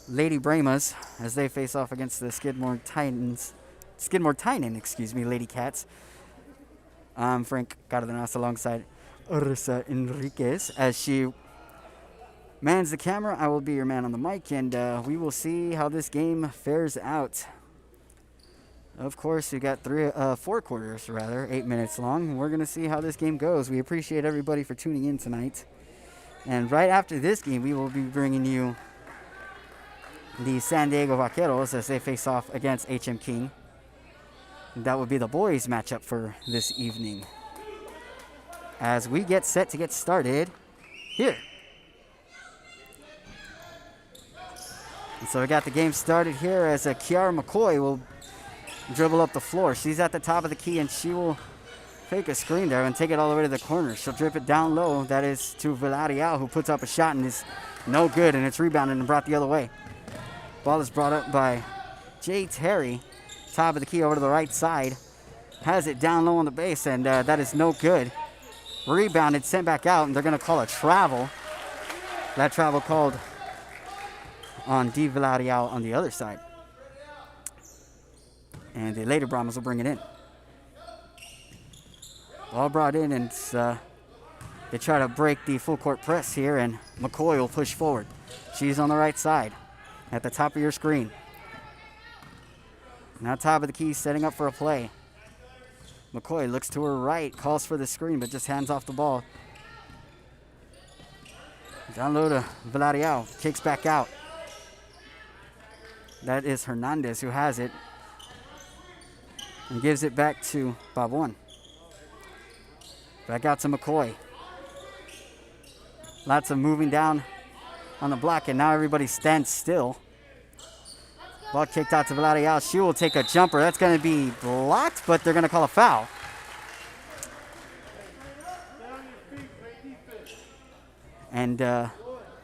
Lady Brahmas as they face off against the Skidmore-Tynan, excuse me, Lady Cats. I'm Frank Cardenas alongside Ursa Enriquez as she mans the camera. I will be your man on the mic, and we will see how this game fares out. Of course, we got 4 quarters, 8 minutes long. We're going to see how this game goes. We appreciate everybody for tuning in tonight. And right after this game, we will be bringing you the San Diego Vaqueros as they face off against HM King. And that will be the boys' matchup for this evening. As we get set to get started here. And so we got the game started here as Kiara McCoy will dribble up the floor. She's at the top of the key, and she will fake a screen there and take it all the way to the corner. She'll drip it down low. That is to Villarreal, who puts up a shot and is no good, and it's rebounded and brought the other way. Ball is brought up by Jay Terry. Top of the key over to the right side. Has it down low on the base, and that is no good. Rebounded, sent back out, and they're going to call a travel. That travel called on D. Villarreal on the other side. And the Lady Brahmas will bring it in. Ball brought in, and they try to break the full court press here, and McCoy will push forward. She's on the right side at the top of your screen. Now top of the key, setting up for a play. McCoy looks to her right, calls for the screen, but just hands off the ball. Down low to Villarreal, kicks back out. That is Hernandez who has it. And gives it back to Bob One. Back out to McCoy. Lots of moving down on the block, and now everybody stands still. Ball kicked out to Villarreal. She will take a jumper. That's going to be blocked, but they're going to call a foul. And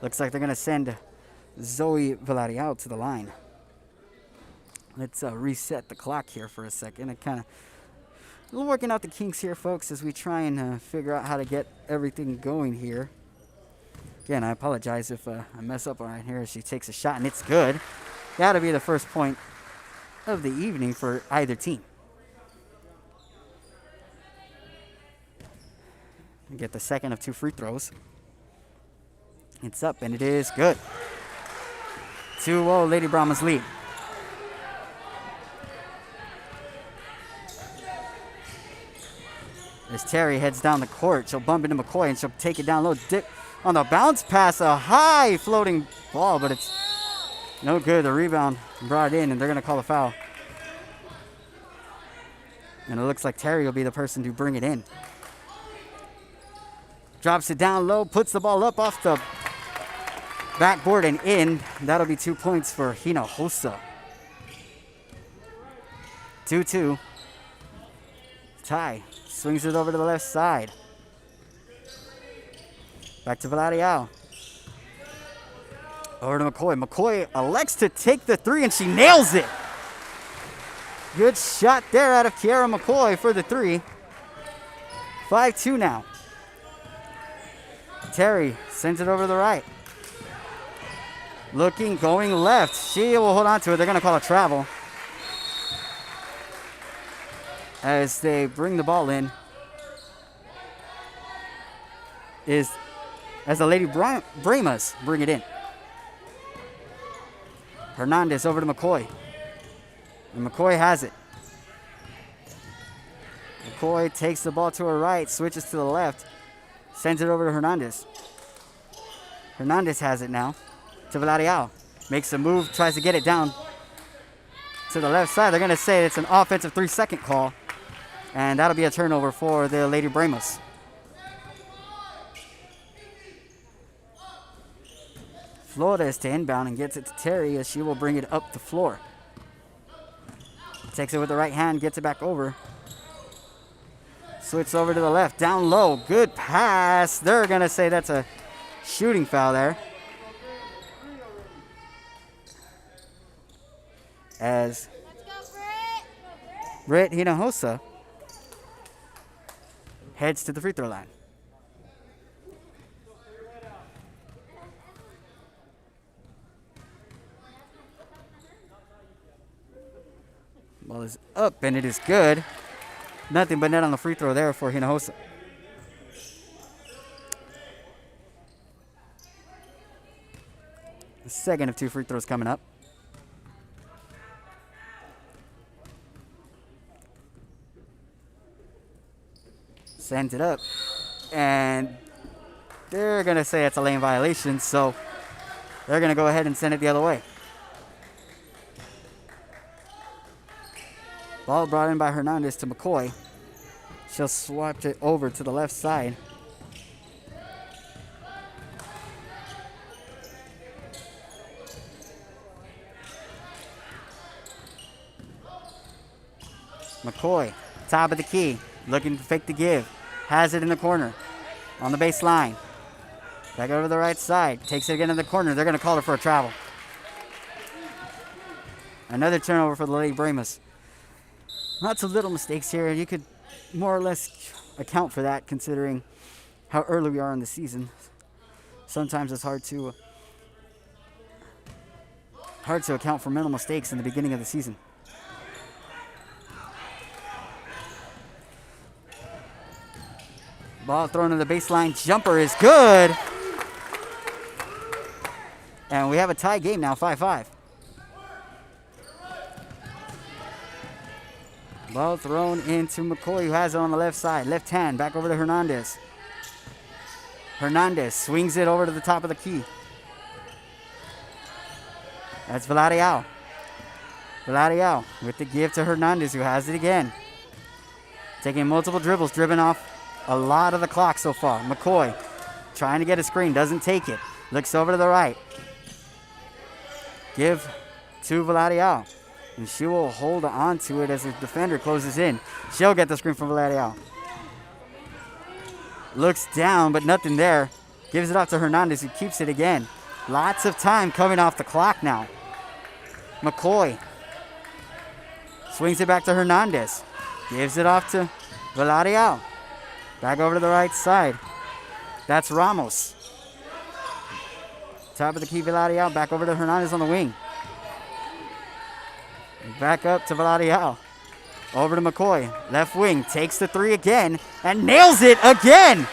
looks like they're going to send Zoe Villarreal to the line. Let's reset the clock here for a second. I kind of working out the kinks here, folks, as we try and figure out how to get everything going here. Again, I apologize if I mess up right here. She takes a shot, and it's good. That'll be the first point of the evening for either team. And get the second of 2 free throws. It's up, and it is good. 2-0, Lady Brahmas lead. As Terry heads down the court, she'll bump into McCoy, and she'll take it down low. Dip on the bounce pass, a high floating ball, but it's no good. The rebound brought in, and they're going to call a foul. And it looks like Terry will be the person to bring it in. Drops it down low, puts the ball up off the backboard and in. That'll be 2 points for Hinojosa. 2-2. Tie. Swings it over to the left side. Back to Villarreal. Over to McCoy. McCoy elects to take the 3, and she nails it. Good shot there out of Kiara McCoy for the 3. 5-2 now. Terry sends it over to the right. Looking, going left. She will hold on to it. They're going to call a travel. As they bring the ball in, as the Lady Brahmas bring it in. Hernandez over to McCoy. And McCoy has it. McCoy takes the ball to her right, switches to the left, sends it over to Hernandez. Hernandez has it now to Villarreal. Makes a move, tries to get it down to the left side. They're going to say it's an offensive 3-second call. And that'll be a turnover for the Lady Brahmas. Flores to inbound and gets it to Terry as she will bring it up the floor. Takes it with the right hand, gets it back over. Switch over to the left, down low. Good pass. They're going to say that's a shooting foul there. As Britt Hinojosa heads to the free throw line. Ball is up, and it is good. Nothing but net on the free throw there for Hinojosa. The second of 2 free throws coming up. Sends it up. And they're going to say it's a lane violation, so they're going to go ahead and send it the other way. Ball brought in by Hernandez to McCoy. She'll swap it over to the left side. McCoy, top of the key, looking to fake the give. Has it in the corner, on the baseline. Back over to the right side, takes it again in the corner. They're going to call her for a travel. Another turnover for the Lady Brahmas. Lots of little mistakes here. You could more or less account for that considering how early we are in the season. Sometimes it's hard to account for mental mistakes in the beginning of the season. Ball thrown to the baseline. Jumper is good. And we have a tie game now, 5-5. Ball thrown into McCoy, who has it on the left side. Left hand, back over to Hernandez. Hernandez swings it over to the top of the key. That's Villarreal. Villarreal with the give to Hernandez, who has it again. Taking multiple dribbles, dribbling off a lot of the clock so far. McCoy trying to get a screen, doesn't take it. Looks over to the right. Give to Villarreal. And she will hold on to it as the defender closes in. She'll get the screen from Villarreal. Looks down, but nothing there. Gives it off to Hernandez, who keeps it again. Lots of time coming off the clock now. McCoy swings it back to Hernandez. Gives it off to Villarreal. Back over to the right side. That's Ramos. Top of the key, Villarreal. Back over to Hernandez on the wing. Back up to Villarreal. Over to McCoy. Left wing. Takes the three again. And nails it again.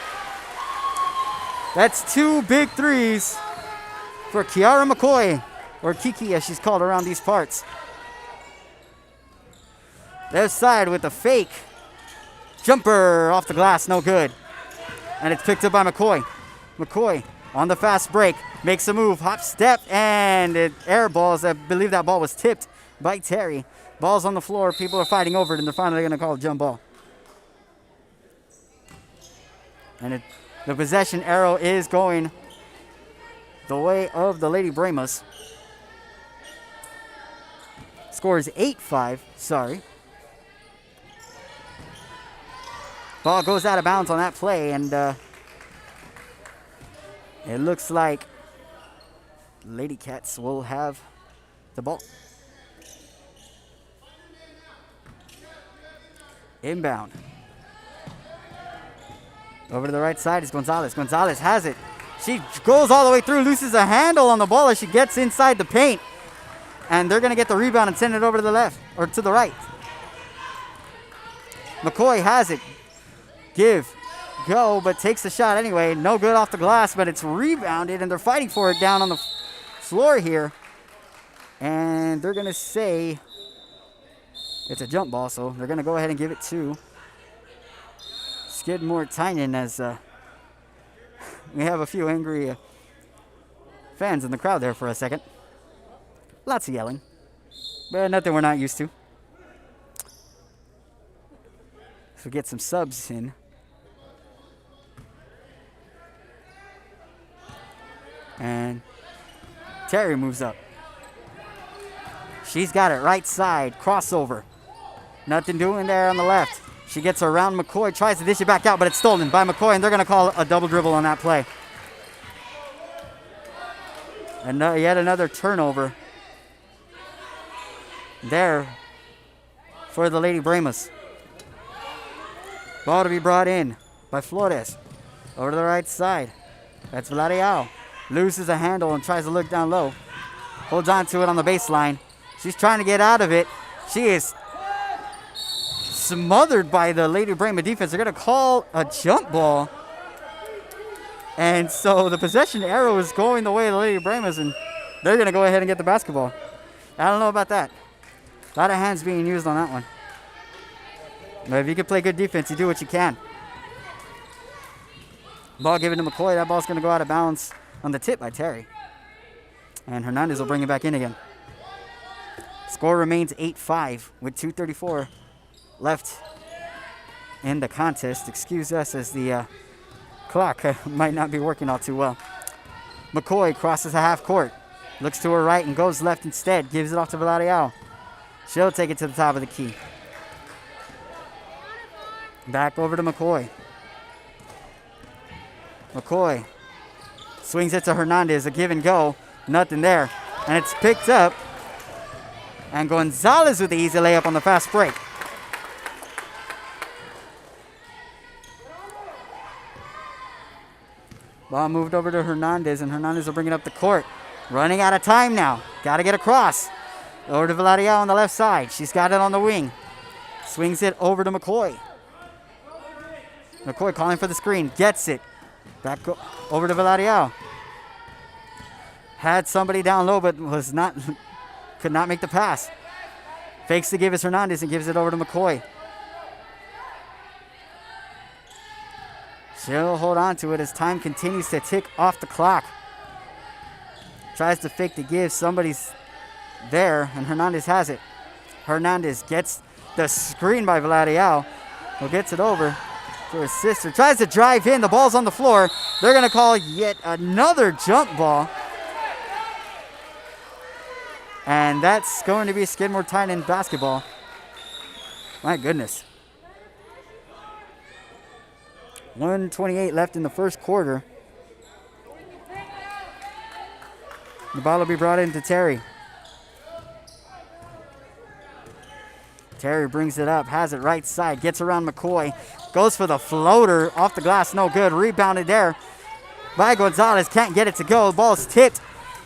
That's 2 big threes for Kiara McCoy. Or Kiki, as she's called around these parts. Left side with the fake. Jumper off the glass. No good. And it's picked up by McCoy. McCoy on the fast break. Makes a move. Hop step. And it air balls. I believe that ball was tipped by Terry. Ball's on the floor. People are fighting over it, and they're finally going to call a jump ball. And the possession arrow is going the way of the Lady Brahmas. Score is 8-5. Sorry. Ball goes out of bounds on that play, and it looks like Lady Cats will have the ball. Inbound. Over to the right side is Gonzalez. Gonzalez has it. She goes all the way through, loses a handle on the ball as she gets inside the paint. And they're going to get the rebound and send it over to the left, or to the right. McCoy has it. Give. Go, but takes the shot anyway. No good off the glass, but it's rebounded, and they're fighting for it down on the floor here. And they're going to say it's a jump ball, so they're going to go ahead and give it to Skidmore-Tynan, as we have a few angry fans in the crowd there for a second. Lots of yelling, but nothing we're not used to. So we get some subs in. And Terry moves up. She's got it right side, crossover. Nothing doing there on the left. She gets around McCoy, tries to dish it back out, but it's stolen by McCoy, and they're going to call a double dribble on that play. And yet another turnover there for the Lady Brahmas. Ball to be brought in by Flores. Over to the right side. That's Villarreal. Loses a handle and tries to look down low. Holds on to it on the baseline. She's trying to get out of it. She is smothered by the Lady Brahma defense. They're going to call a jump ball. And so the possession arrow is going the way of the Lady Brahmas, and they're going to go ahead and get the basketball. I don't know about that. A lot of hands being used on that one. But if you can play good defense, you do what you can. Ball given to McCoy. That ball's going to go out of bounds on the tip by Terry. And Hernandez will bring it back in again. Score remains 8-5 with 2:34 left in the contest. Excuse us as the clock might not be working all too well. McCoy crosses a half court. Looks to her right and goes left instead. Gives it off to Villarreal. She'll take it to the top of the key. Back over to McCoy. McCoy swings it to Hernandez. A give and go. Nothing there. And it's picked up. And Gonzalez with the easy layup on the fast break. Ball moved over to Hernandez, and Hernandez will bring it up the court. Running out of time now. Got to get across. Over to Villarreal on the left side. She's got it on the wing. Swings it over to McCoy. McCoy calling for the screen. Gets it. Back over to Villarreal. Had somebody down low, but could not make the pass. Fakes the give as Hernandez and gives it over to McCoy. She'll hold on to it as time continues to tick off the clock. Tries to fake the give. Somebody's there, and Hernandez has it. Hernandez gets the screen by Villarreal. Who gets it over to his sister. Tries to drive in. The ball's on the floor. They're going to call yet another jump ball. And that's going to be Skidmore-Tynan basketball. My goodness. 1:28 left in the first quarter. The ball will be brought into Terry. Terry brings it up, has it right side, gets around McCoy, goes for the floater, off the glass, no good. Rebounded there by Gonzalez, can't get it to go. The ball's tipped,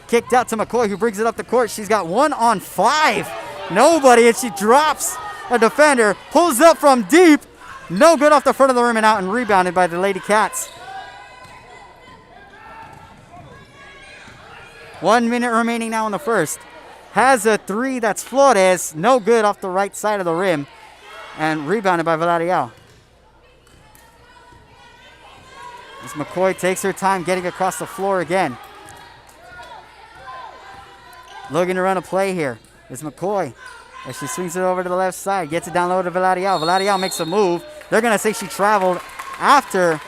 kicked out to McCoy, who brings it up the court. She's got 1 on 5. Nobody, and she drops a defender, pulls up from deep. No good off the front of the rim and out, and rebounded by the Lady Cats. 1 minute remaining now in the first. Has a three, that's Flores. No good off the right side of the rim. And rebounded by Villarreal. As McCoy takes her time getting across the floor again. Looking to run a play here is McCoy. As she swings it over to the left side. Gets it down low to Villarreal. Villarreal makes a move. They're going to say she traveled after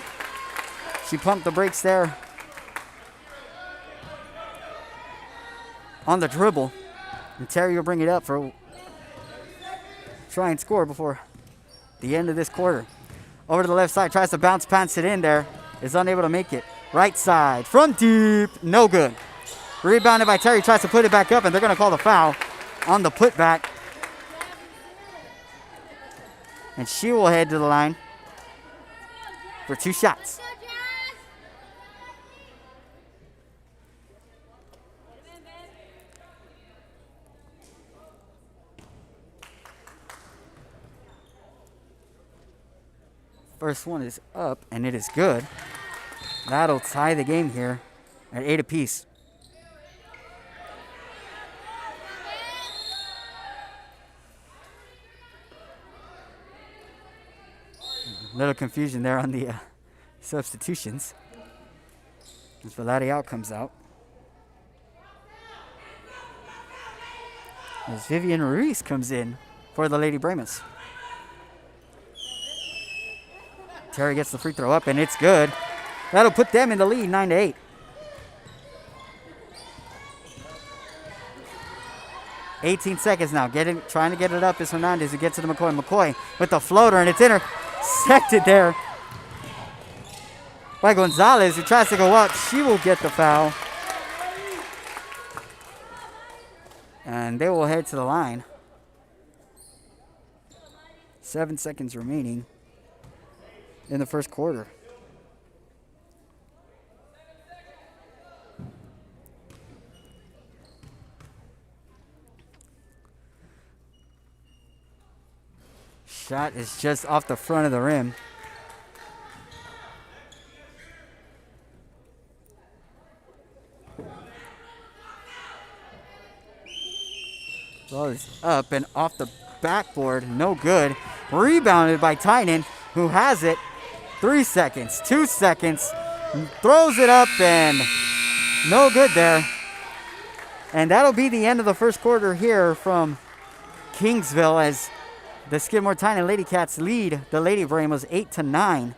she pumped the brakes there on the dribble. And Terry will bring it up for try and score before the end of this quarter. Over to the left side. Tries to bounce pants it in there. Is unable to make it. Right side. From deep. No good. Rebounded by Terry. Tries to put it back up, and they're going to call the foul on the putback. And she will head to the line for 2 shots. First one is up, and it is good. That'll tie the game here at 8 apiece. Little confusion there on the substitutions. As Villarreal comes out. As Vivian Ruiz comes in for the Lady Brahmas. Terry gets the free throw up, and it's good. That'll put them in the lead, 9-8. $18 seconds now. Trying to get it up is Hernandez, who gets it to McCoy. McCoy with the floater, and it's intercepted there by Gonzalez, who tries to go up. She will get the foul. And they will head to the line. 7 seconds remaining in the first quarter. Shot is just off the front of the rim. Ball is up and off the backboard. No good. Rebounded by Tynan, who has it. 3 seconds, 2 seconds. Throws it up and no good there. And that'll be the end of the first quarter here from Kingsville as the Skidmore-Tynan Lady Cats lead the Lady Brahmas 8-9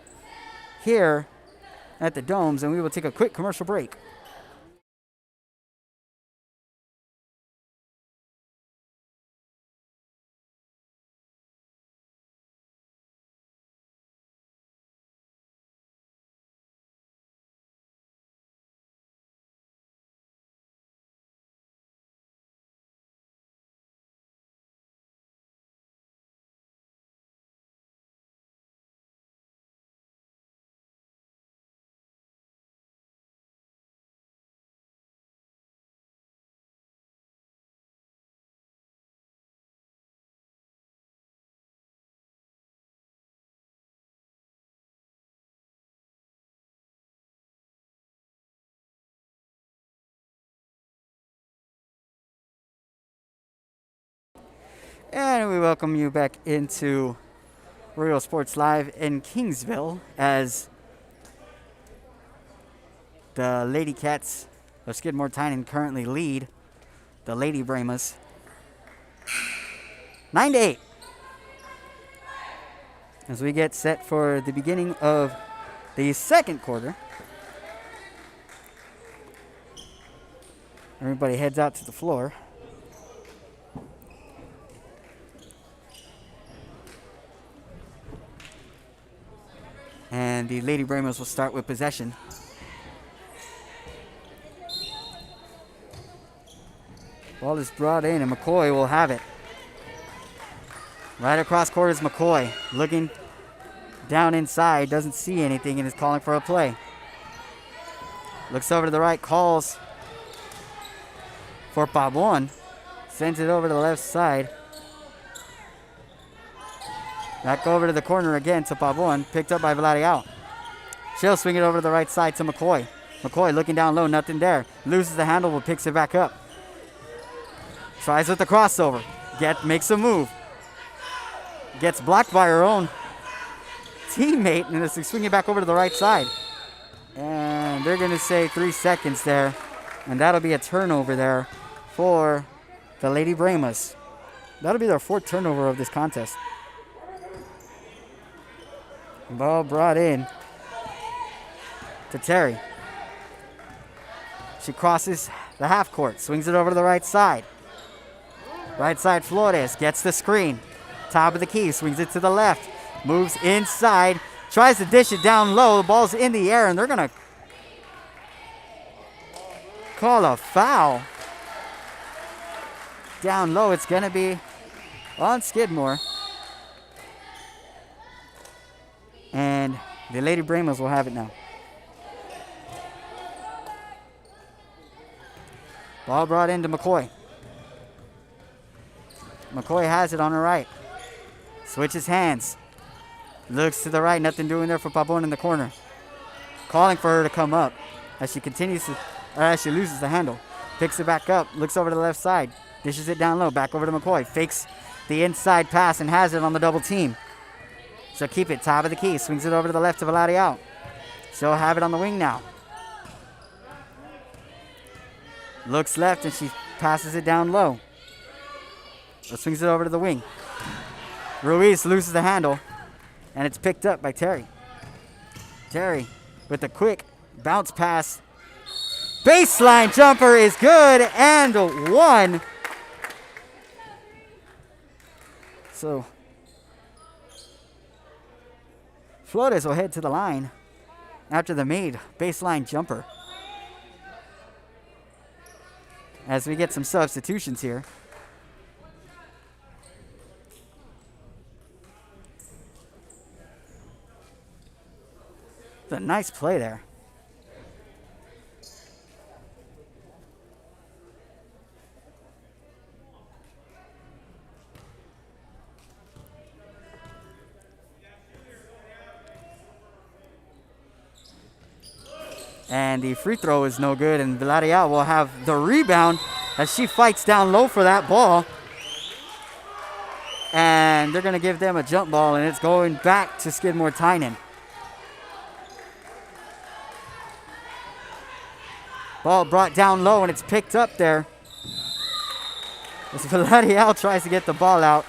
here at the Domes. And we will take a quick commercial break. And we welcome you back into Royal Sports Live in Kingsville as the Lady Cats of Skidmore-Tynan currently lead the Lady Brahmas 9-8. As we get set for the beginning of the second quarter. Everybody heads out to the floor. And the Lady Brahmas will start with possession. Ball is brought in and McCoy will have it. Right across court is McCoy. Looking down inside, doesn't see anything and is calling for a play. Looks over to the right, calls for Pabon. Sends it over to the left side. Back over to the corner again to Pabon. Picked up by Vladiao. She'll swing it over to the right side to McCoy. McCoy looking down low, nothing there. Loses the handle, but picks it back up. Tries with the crossover. Makes a move. Gets blocked by her own teammate, and is swinging it back over to the right side. And they're going to say 3 seconds there. And that'll be a turnover there for the Lady Brahmas. That'll be their 4th turnover of this contest. Ball brought in to Terry. She crosses the half court, swings it over to the right side. Right side, Flores gets the screen. Top of the key, swings it to the left. Moves inside, tries to dish it down low. The ball's in the air, and they're going to call a foul. Down low, it's going to be on Skidmore. And the Lady Brahmas will have it now. Ball brought into McCoy. McCoy has it on her right. Switches hands. Looks to the right, nothing doing there for Pabon in the corner. Calling for her to come up as she continues to, or as she loses the handle. Picks it back up, looks over to the left side. Dishes it down low, back over to McCoy. Fakes the inside pass and has it on the double team. So keep it, top of the key. Swings it over to the left to Vladiao. She'll have it on the wing now. Looks left and she passes it down low. Or swings it over to the wing. Ruiz loses the handle. And it's picked up by Terry. Terry with a quick bounce pass. Baseline jumper is good and one. So Flores will head to the line after the made baseline jumper. As we get some substitutions here. It's a nice play there. And the free throw is no good, and Villarreal will have the rebound as she fights down low for that ball. And they're going to give them a jump ball, and it's going back to Skidmore-Tynan. Ball brought down low, and it's picked up there. As Villarreal tries to get the ball out,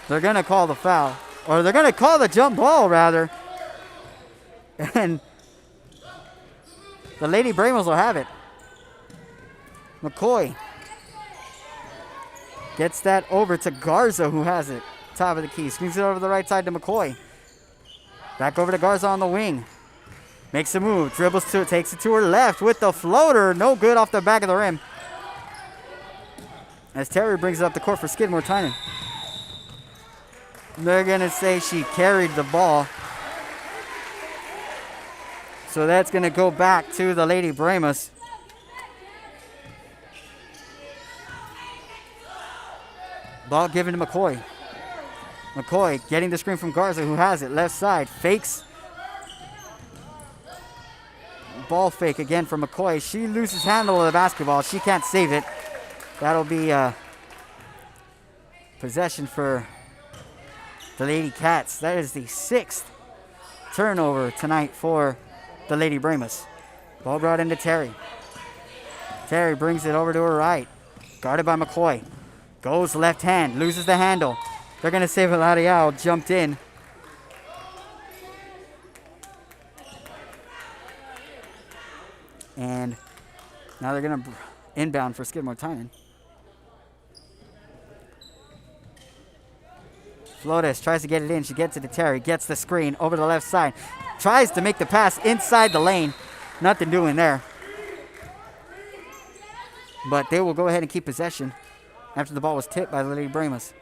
they're going to call the foul. Or they're going to call the jump ball, rather. And the Lady Bramos will have it. McCoy gets that over to Garza, who has it. Top of the key. Swings it over to the right side to McCoy. Back over to Garza on the wing. Makes a move. Dribbles to it. Takes it to her left with the floater. No good off the back of the rim. As Terry brings it up the court for Skidmore-Tynan. They're going to say she carried the ball. So that's going to go back to the Lady Bramos. Ball given to McCoy. McCoy getting the screen from Garza, who has it. Left side. Fakes. Ball fake again from McCoy. She loses handle of the basketball. She can't save it. That'll be possession for the Lady Cats. That is the 6th turnover tonight for the Lady Bramos. Ball brought into Terry. Terry brings it over to her right. Guarded by McCoy. Goes left hand. Loses the handle. They're going to say Villarreal jumped in. And now they're going to inbound for Skidmore-Tynan. Flores tries to get it in. She gets it to Terry. Gets the screen over the left side. Tries to make the pass inside the lane. Nothing doing there. But they will go ahead and keep possession after the ball was tipped by the Lady Bramos.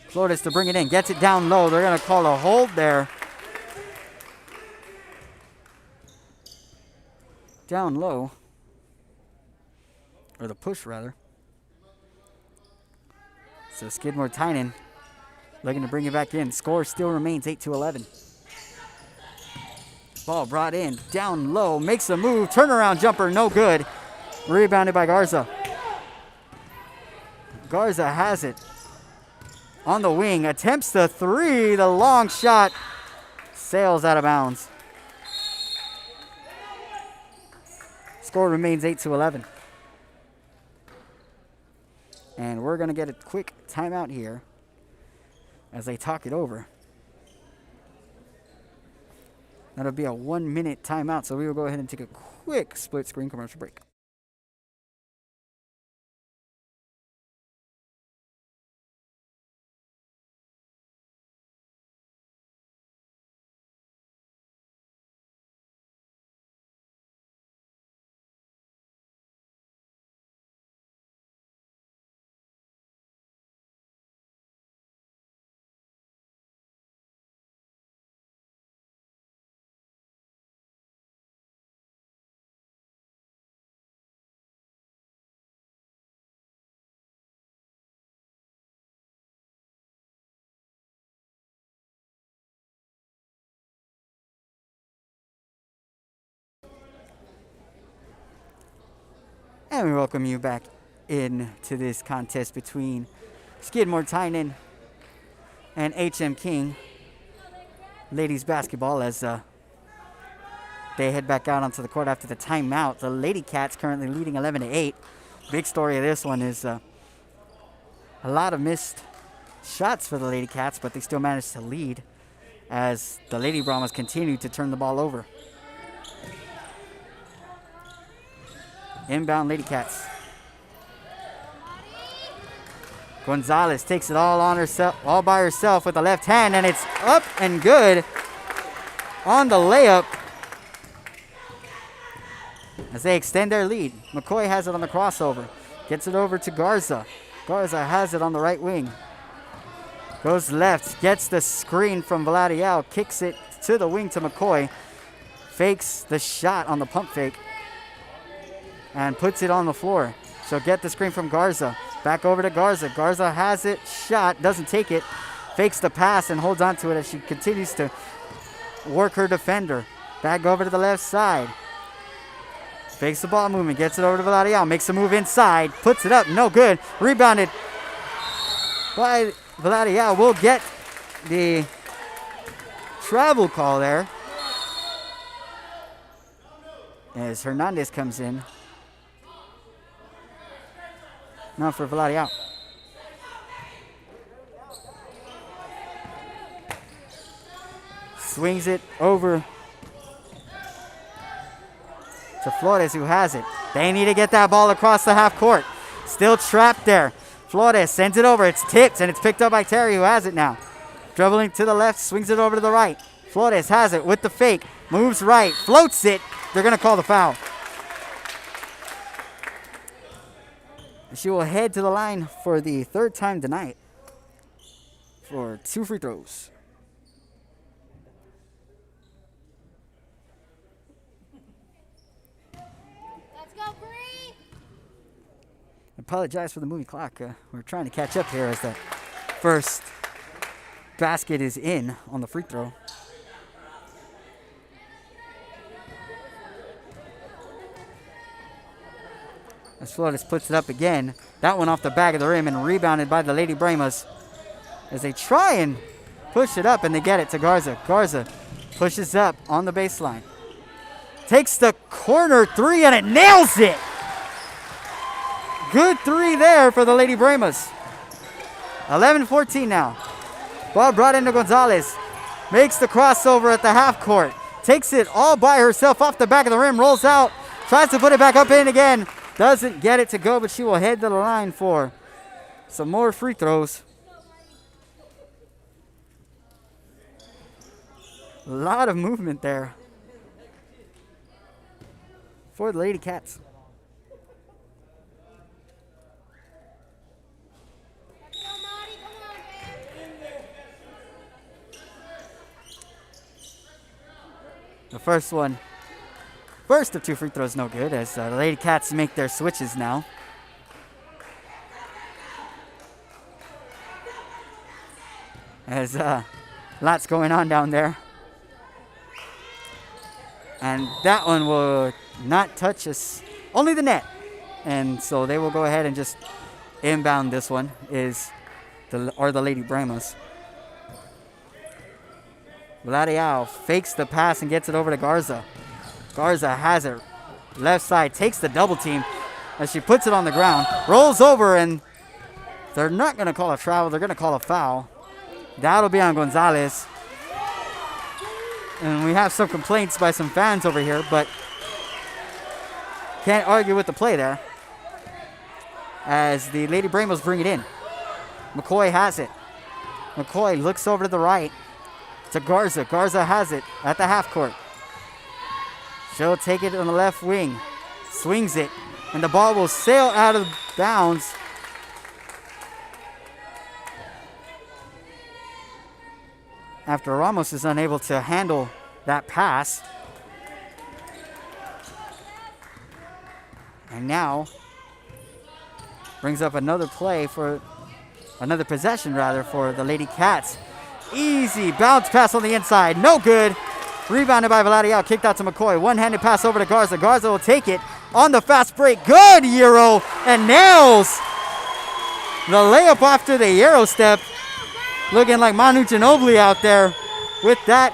Flores to bring it in. Gets it down low. They're going to call a hold there. Down low. Or the push, rather. So Skidmore-Tynan looking to bring it back in. Score still remains 8-11. Ball brought in. Down low. Makes a move. Turnaround jumper. No good. Rebounded by Garza. Garza has it. On the wing. Attempts the three. The long shot sails out of bounds. Score remains 8-11. And we're going to get a quick timeout here as they talk it over. That'll be a 1-minute timeout, so we will go ahead and take a quick split screen commercial break. And we welcome you back into this contest between Skidmore-Tynan and HM King ladies basketball as they head back out onto the court after the timeout. The Lady Cats currently leading 11-8. Big story of this one is a lot of missed shots for the Lady Cats, but they still managed to lead as the Lady Brahmas continue to turn the ball over. Inbound Lady Cats. Gonzalez takes it all on herself, all by herself with the left hand, and it's up and good on the layup as they extend their lead. McCoy has it on the crossover. Gets it over to Garza. Garza has it on the right wing. Goes left, gets the screen from Villarreal, kicks it to the wing to McCoy. Fakes the shot on the pump fake and puts it on the floor. She'll get the screen from Garza. Back over to Garza. Garza has it, shot, doesn't take it. Fakes the pass and holds on to it as she continues to outwork her defender. Back over to the left side. Fakes the ball movement, gets it over to Villarreal, makes a move inside, puts it up, no good. Rebounded by Villarreal. Will get the travel call there as Hernandez comes in. Now for Villarreal. Swings it over to Flores, who has it. They need to get that ball across the half court. Still trapped there. Flores sends it over. It's tipped, and it's picked up by Terry, who has it now. Dribbling to the left, swings it over to the right. Flores has it with the fake. Moves right, floats it. They're going to call the foul. She will head to the line for the third time tonight for 2 free throws. Apologize for the moving clock. We're trying to catch up here as the first basket is in on the free throw. As Flores puts it up again. That one off the back of the rim and rebounded by the Lady Bremas. As they try and push it up and they get it to Garza. Garza pushes up on the baseline. Takes the corner 3 and it nails it. Good 3 there for the Lady Bremas. 11-14 now. Ball brought into Gonzalez. Makes the crossover at the half court. Takes it all by herself off the back of the rim. Rolls out. Tries to put it back up in again. Doesn't get it to go, but she will head to the line for some more free throws. A lot of movement there for the Lady Cats. The first of 2 free throws, no good, as the Lady Cats make their switches now. As lots going on down there. And that one will not touch us, only the net. And so they will go ahead and just inbound this one, the Lady Bremas. Villarreal fakes the pass and gets it over to Garza. Garza has it. Left side, takes the double team as she puts it on the ground. Rolls over, and they're not going to call a travel. They're going to call a foul. That'll be on Gonzalez. And we have some complaints by some fans over here, but can't argue with the play there. As the Lady Bremas bring it in. McCoy has it. McCoy looks over to the right to Garza. Garza has it at the half court. She'll take it on the left wing. Swings it. And the ball will sail out of bounds. After Ramos is unable to handle that pass. And now brings up another possession for the Lady Cats. Easy bounce pass on the inside. No good. Rebounded by Villarreal. Kicked out to McCoy. One-handed pass over to Garza. Garza will take it on the fast break. Good Euro. And nails the layup after the Euro step. Looking like Manu Ginobili out there with that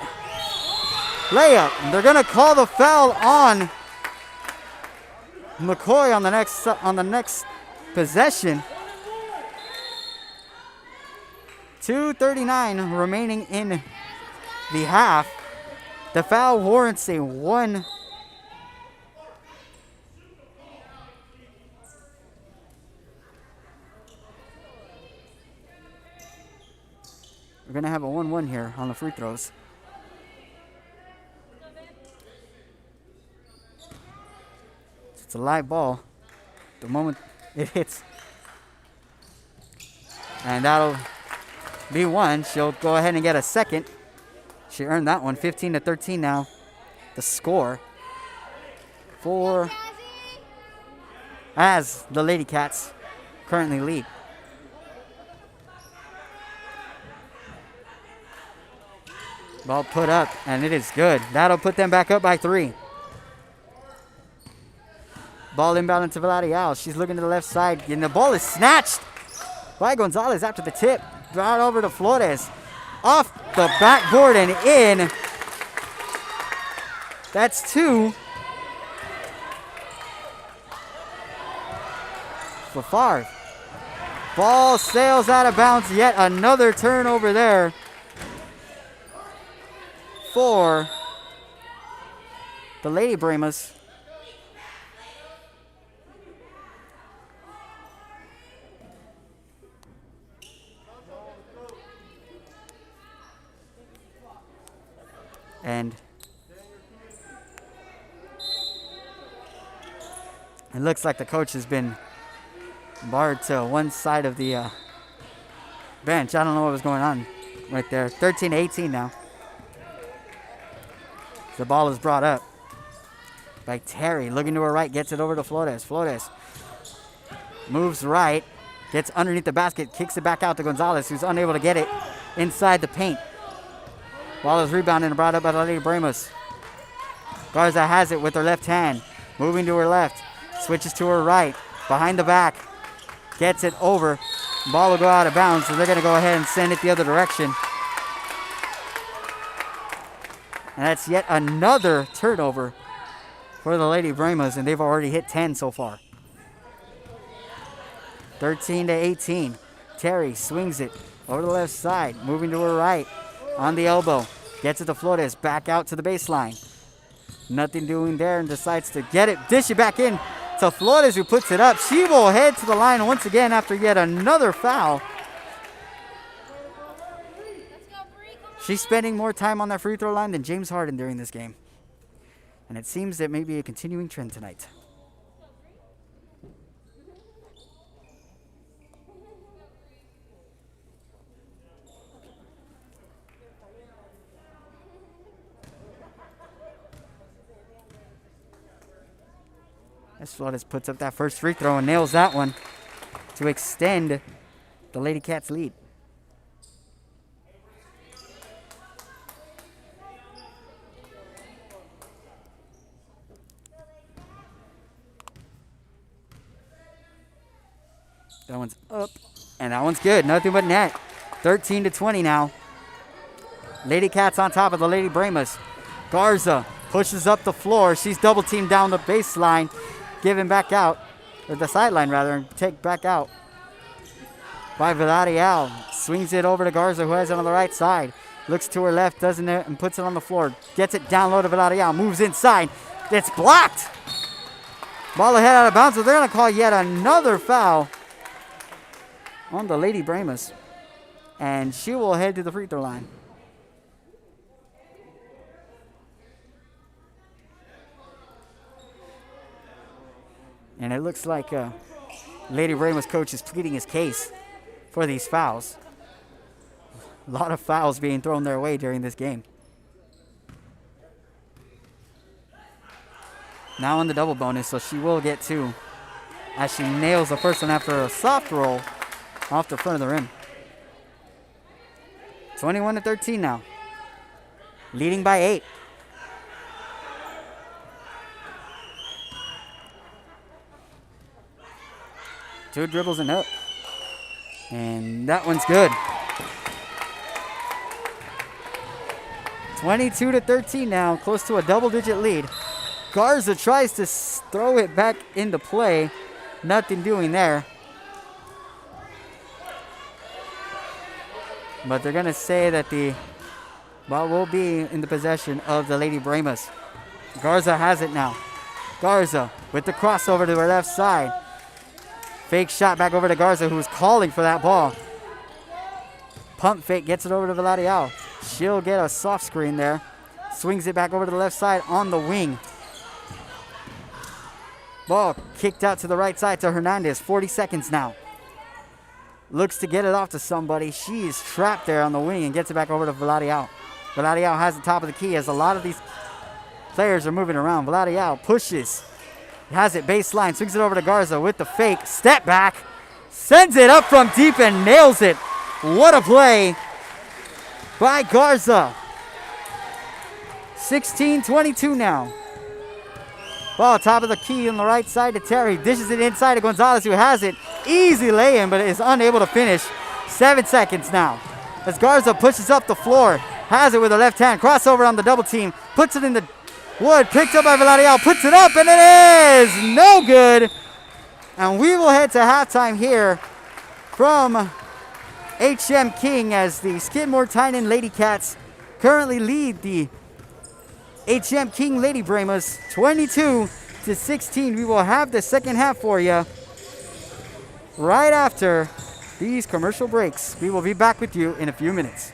layup. And they're going to call the foul on McCoy on the next possession. 2:39 remaining in the half. The foul warrants a 1. We're going to have a 1-1 here on the free throws. It's a live ball. The moment it hits. And that'll be 1. She'll go ahead and get a second. She earned that one. 15-13 now. The score for as the Lady Cats currently lead. Ball put up, and it is good. That'll put them back up by 3. Ball inbound into Villarreal. She's looking to the left side, and the ball is snatched by Gonzalez after the tip. Brought over to Flores. Off the backboard and in. That's 2. For Favre. Ball sails out of bounds. Yet another turnover there for the Lady Bremas. And it looks like the coach has been barred to one side of the bench. I don't know what was going on right there. 13-18 now. The ball is brought up by Terry. Looking to her right, gets it over to Flores. Flores moves right, gets underneath the basket, kicks it back out to Gonzalez, who's unable to get it inside the paint. Ball is rebounded and brought up by the Lady Bremas. Garza has it with her left hand. Moving to her left. Switches to her right. Behind the back. Gets it over. Ball will go out of bounds, so they're going to go ahead and send it the other direction. And that's yet another turnover for the Lady Bremas, and they've already hit 10 so far. 13-18. Terry swings it over the left side. Moving to her right. On the elbow. Gets it to Flores. Back out to the baseline. Nothing doing there and decides to get it. Dish it back in to Flores, who puts it up. She will head to the line once again after yet another foul. She's spending more time on that free throw line than James Harden during this game. And it seems that may be a continuing trend tonight. As Flores puts up that first free throw and nails that one to extend the Lady Cats lead. That one's up, and that one's good. Nothing but net. 13-20 now. Lady Cats on top of the Lady Bremas. Garza pushes up the floor. She's double teamed down the baseline. Given back out, or the sideline rather, and take back out by Villarreal. Swings it over to Garza, who has it on the right side. Looks to her left, doesn't it, and puts it on the floor. Gets it down low to Villarreal. Moves inside. It's blocked. Ball ahead out of bounds, so they're going to call yet another foul on the Lady Bremas. And she will head to the free throw line. And it looks like Lady Bremas' coach is pleading his case for these fouls. A lot of fouls being thrown their way during this game. Now on the double bonus, so she will get 2 as she nails the first one after a soft roll off the front of the rim. 21-13 now. Leading by 8. Two dribbles and up. And that one's good. 22-13 now, close to a double-digit lead. Garza tries to throw it back into play. Nothing doing there. But they're going to say that the ball will be in the possession of the Lady Bremas. Garza has it now. Garza with the crossover to her left side. Fake shot back over to Garza, who's calling for that ball. Pump fake, gets it over to Villarreal. She'll get a soft screen there. Swings it back over to the left side on the wing. Ball kicked out to the right side to Hernandez. 40 seconds now. Looks to get it off to somebody. She is trapped there on the wing and gets it back over to Villarreal. Villarreal has the top of the key as a lot of these players are moving around. Villarreal pushes. Has it baseline. Swings it over to Garza with the fake. Step back. Sends it up from deep and nails it. What a play by Garza. 16-22 now. Ball top of the key on the right side to Terry. Dishes it inside to Gonzalez, who has it. Easy lay-in, but is unable to finish. 7 seconds now. As Garza pushes up the floor. Has it with her left hand. Crossover on the double team. Puts it in the wood. Picked up by Villarreal. Puts it up, and it is no good. And we will head to halftime here from HM King as the Skidmore-Tynan Lady Cats currently lead the HM King Lady Brahmas 22-16. We will have the second half for you right after these commercial breaks. We will be back with you in a few minutes.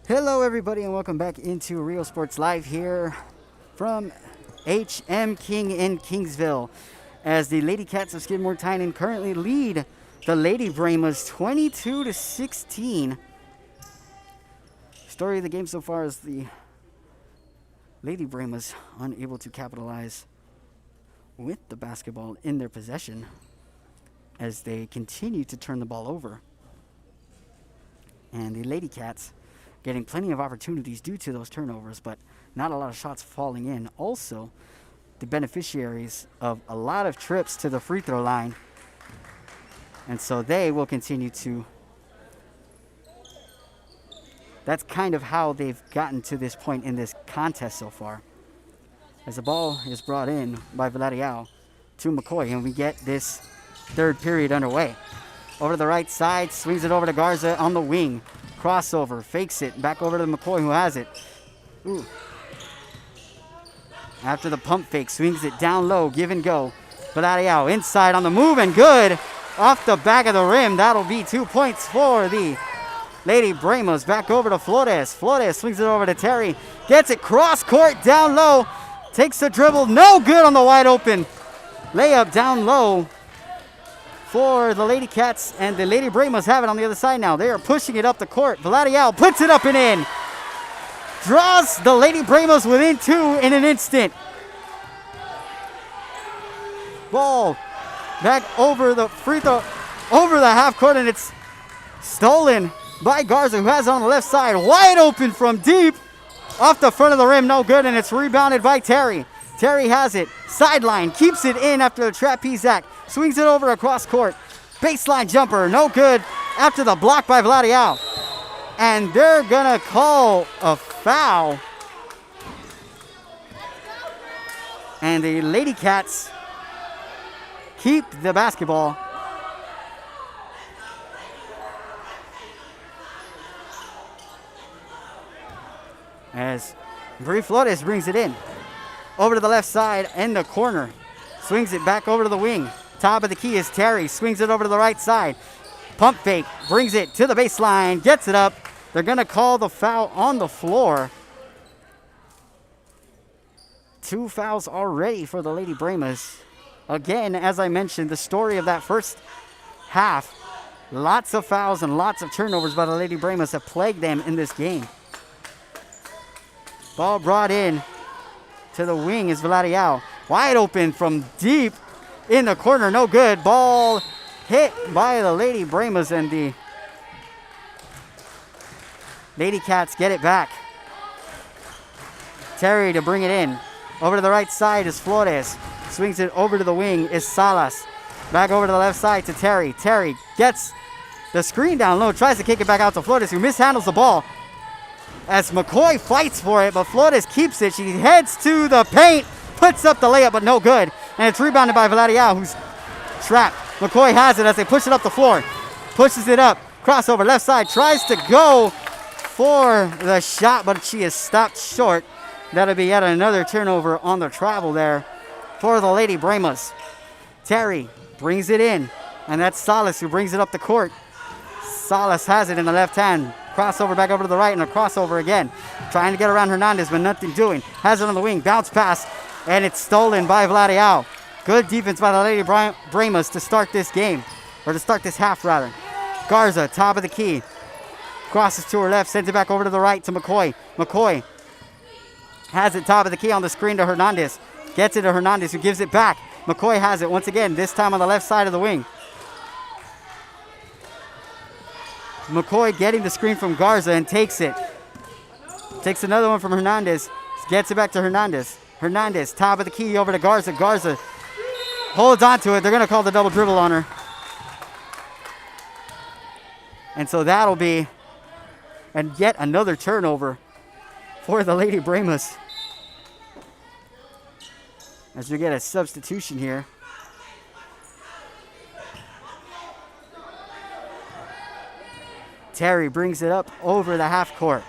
Hello, everybody, and welcome back into Real Sports Live here from HM King in Kingsville, as the Lady Cats of Skidmore-Tynan currently lead the Lady Brahmas 22-16. Story of the game so far is the Lady Brahmas unable to capitalize with the basketball in their possession as they continue to turn the ball over. And the Lady Cats getting plenty of opportunities due to those turnovers, but not a lot of shots falling in. Also, the beneficiaries of a lot of trips to the free throw line. And so they will continue to... That's kind of how they've gotten to this point in this contest so far. As the ball is brought in by Villarreal to McCoy, and we get this third period underway. Over to the right side, swings it over to Garza on the wing. Crossover, fakes it, back over to McCoy, who has it. Ooh. After the pump fake, swings it down low, give and go. Villarreal inside on the move, and good. Off the back of the rim, that'll be 2 points for the Lady Brahmas. Back over to Flores. Flores swings it over to Terry. Gets it cross court, down low. Takes the dribble, no good on the wide open. Layup down low for the Lady Cats, and the Lady Brahmas have it on the other side now. They are pushing it up the court. Villarreal puts it up and in. Draws the Lady Brahmas within two in an instant. Ball back over the free throw, over the half court, and it's stolen by Garza, who has it on the left side. Wide open from deep. Off the front of the rim, no good, and it's rebounded by Terry. Terry has it. Sideline, keeps it in after the trapeze act. Swings it over across court. Baseline jumper, no good after the block by Villarreal. And they're going to call a foul. And the Lady Cats keep the basketball. As Bri Flores brings it in. Over to the left side in the corner. Swings it back over to the wing. Top of the key is Terry. Swings it over to the right side. Pump fake. Brings it to the baseline. Gets it up. They're going to call the foul on the floor. 2 fouls already for the Lady Brahmas. Again, as I mentioned, the story of that first half. Lots of fouls and lots of turnovers by the Lady Brahmas have plagued them in this game. Ball brought in to the wing is Villarreal. Wide open from deep in the corner. No good. Ball hit by the Lady Brahmas, and the Lady Cats get it back. Terry to bring it in. Over to the right side is Flores. Swings it over to the wing is Salas. Back over to the left side to Terry. Terry gets the screen down low. Tries to kick it back out to Flores, who mishandles the ball. As McCoy fights for it, but Flores keeps it. She heads to the paint, puts up the layup, but no good. And it's rebounded by Villarreal, who's trapped. McCoy has it as they push it up the floor. Pushes it up. Crossover, left side. Tries to go for the shot, but she is stopped short. That'll be yet another turnover on the travel there for the Lady Brahmas. Terry brings it in, and that's Salas who brings it up the court. Salas has it in the left hand. Crossover back over to the right, and a crossover again. Trying to get around Hernandez, but nothing doing. Has it on the wing. Bounce pass, and it's stolen by Villarreal. Good defense by the Lady Brahmas to start this game, or to start this half, rather. Garza, top of the key. Crosses to her left, sends it back over to the right to McCoy. McCoy has it top of the key on the screen to Hernandez. Gets it to Hernandez, who gives it back. McCoy has it once again, this time on the left side of the wing. McCoy getting the screen from Garza and takes it. Takes another one from Hernandez. Gets it back to Hernandez. Hernandez, top of the key over to Garza. Garza holds on to it. They're going to call the double dribble on her. And so that'll be and yet another turnover for the Lady Brahmas. As we get a substitution here. Terry brings it up over the half court.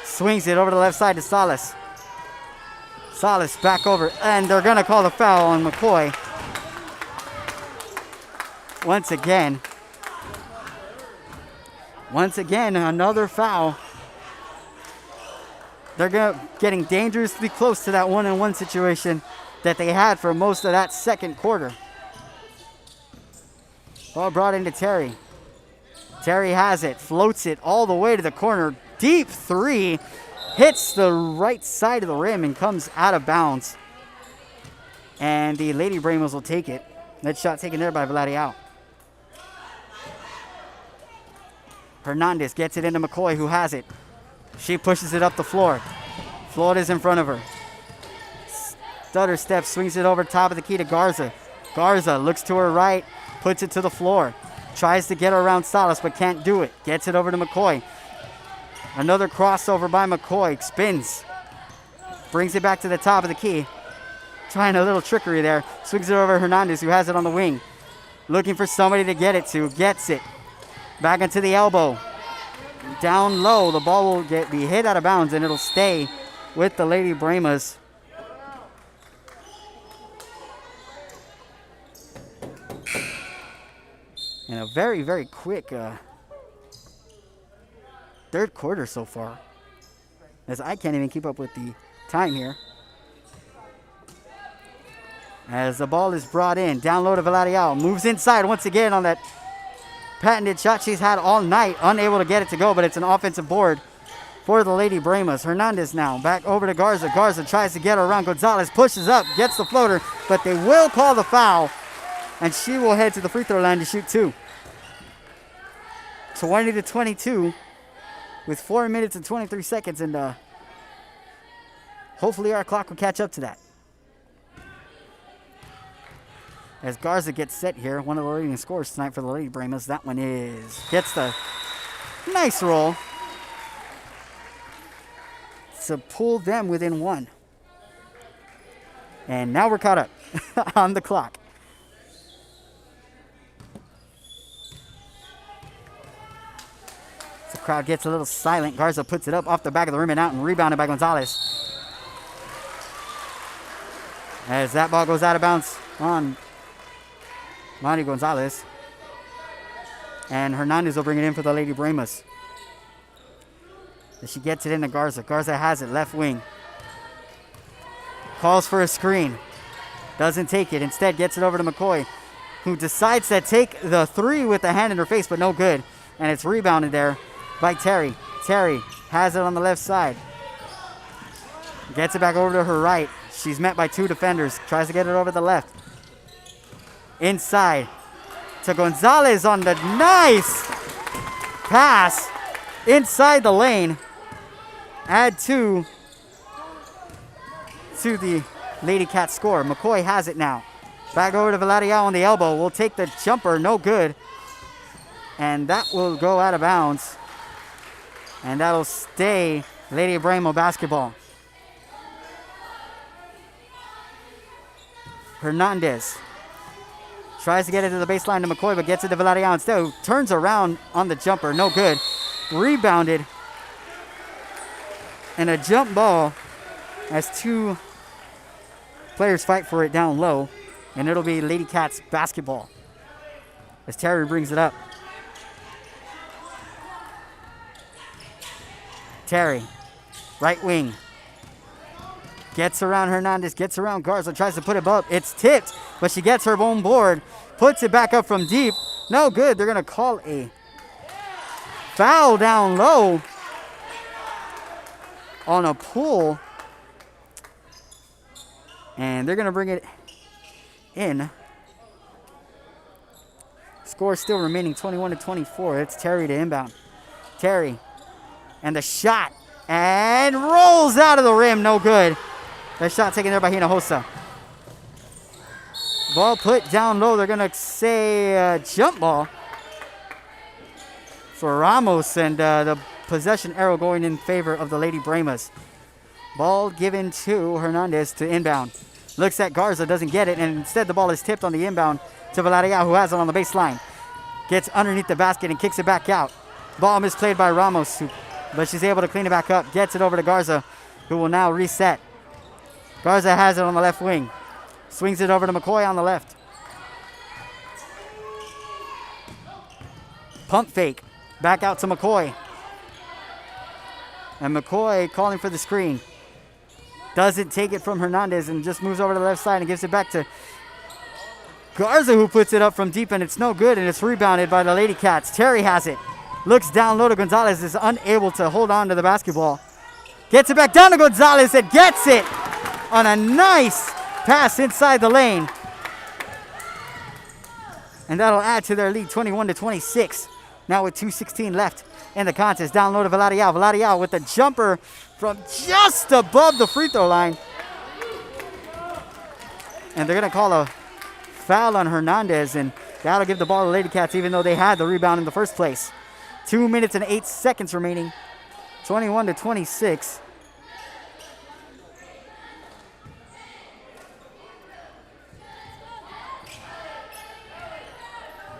Swings it over the left side to Salas. Salas back over, and they're going to call the foul on McCoy. Once again, another foul They're getting dangerously close to that 1-on-1 situation that they had for most of that second quarter. Ball brought into Terry. Terry has it, floats it all the way to the corner. Deep three, hits the right side of the rim and comes out of bounds. And the Lady Bramos will take it. That shot taken there by Vladiao. Hernandez gets it into McCoy, who has it. She pushes it up the floor. Florida's in front of her. Stutter step, swings it over top of the key to Garza. Garza looks to her right, puts it to the floor. Tries to get around Salas, but can't do it. Gets it over to McCoy. Another crossover by McCoy. Spins. Brings it back to the top of the key. Trying a little trickery there. Swings it over to Hernandez, who has it on the wing. Looking for somebody to get it to. Gets it. Back into the elbow. Down low. The ball will be hit out of bounds, and it'll stay with the Lady Brahmas. And a very, very quick third quarter so far, as I can't even keep up with the time here. As the ball is brought in, down low to Vladiao, moves inside once again on that patented shot she's had all night, unable to get it to go, but it's an offensive board for the Lady Brahmas. Hernandez now back over to Garza. Garza tries to get around Gonzalez, pushes up, gets the floater, but they will call the foul, and she will head to the free throw line to shoot two. 20-22 with 4 minutes and 23 seconds, and hopefully our clock will catch up to that. As Garza gets set here, one of the leading scorers tonight for the Lady Brahmas. That one gets the nice roll to pull them within one. And now we're caught up on the clock. The crowd gets a little silent. Garza puts it up off the back of the rim and out, and rebounded by Gonzalez. As that ball goes out of bounds on Lonnie Gonzalez. And Hernandez will bring it in for the Lady Brahmas. As she gets it into Garza. Garza has it, left wing. Calls for a screen. Doesn't take it. Instead gets it over to McCoy, who decides to take the three with the hand in her face, but no good. And it's rebounded there by Terry. Terry has it on the left side. Gets it back over to her right. She's met by two defenders. Tries to get it over to the left. Inside to Gonzalez on the nice pass inside the lane. Add two to the Lady Cat score. McCoy has it now. Back over to Vladiao on the elbow. Will take the jumper. No good. And that will go out of bounds. And that'll stay Lady Brahmo basketball. Hernandez tries to get it to the baseline to McCoy, but gets it to Vladiao instead, who turns around on the jumper. No good. Rebounded. And a jump ball as two players fight for it down low. And it'll be Lady Cats basketball as Terry brings it up. Terry, right wing. Gets around Hernandez, gets around Garza, tries to put it up. It's tipped, but she gets her own board. Puts it back up from deep. No good. They're going to call a foul down low on a pull. And they're going to bring it in. Score still remaining 21-24. It's Terry to inbound. Terry. And the shot. And rolls out of the rim. No good. That shot taken there by Hinojosa. Ball put down low. They're going to say jump ball for Ramos. And the possession arrow going in favor of the Lady Brahmas. Ball given to Hernandez to inbound. Looks at Garza. Doesn't get it. And instead the ball is tipped on the inbound to Vladiao, who has it on the baseline. Gets underneath the basket and kicks it back out. Ball misplayed by Ramos, but she's able to clean it back up. Gets it over to Garza, who will now reset. Garza has it on the left wing. Swings it over to McCoy on the left. Pump fake. Back out to McCoy. And McCoy calling for the screen. Doesn't take it from Hernandez and just moves over to the left side and gives it back to Garza, who puts it up from deep, and it's no good, and it's rebounded by the Lady Cats. Terry has it. Looks down low to Gonzalez, is unable to hold on to the basketball. Gets it back down to Gonzalez and gets it on a nice pass inside the lane. And that'll add to their lead, 21-26. Now with 2:16 left in the contest. Down low to Villarreal. Villarreal with a jumper from just above the free throw line. And they're going to call a foul on Hernandez, and that'll give the ball to Lady Cats, even though they had the rebound in the first place. 2 minutes and 8 seconds remaining. 21-26.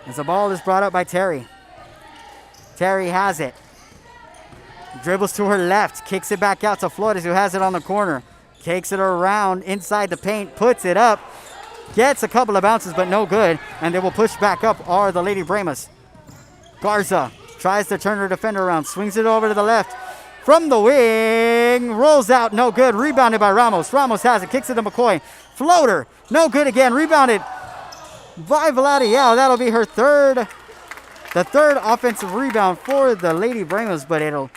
As the ball is brought up by Terry. Terry has it. Dribbles to her left. Kicks it back out to Flores, who has it on the corner. Takes it around inside the paint. Puts it up. Gets a couple of bounces, but no good. And they will push back up are the Lady Bremas. Garza tries to turn her defender around. Swings it over to the left. From the wing. Rolls out. No good. Rebounded by Ramos. Ramos has it. Kicks it to McCoy. Floater. No good again. Rebounded by Villarreal. That'll be her the third offensive rebound for the Lady Bremas, but it'll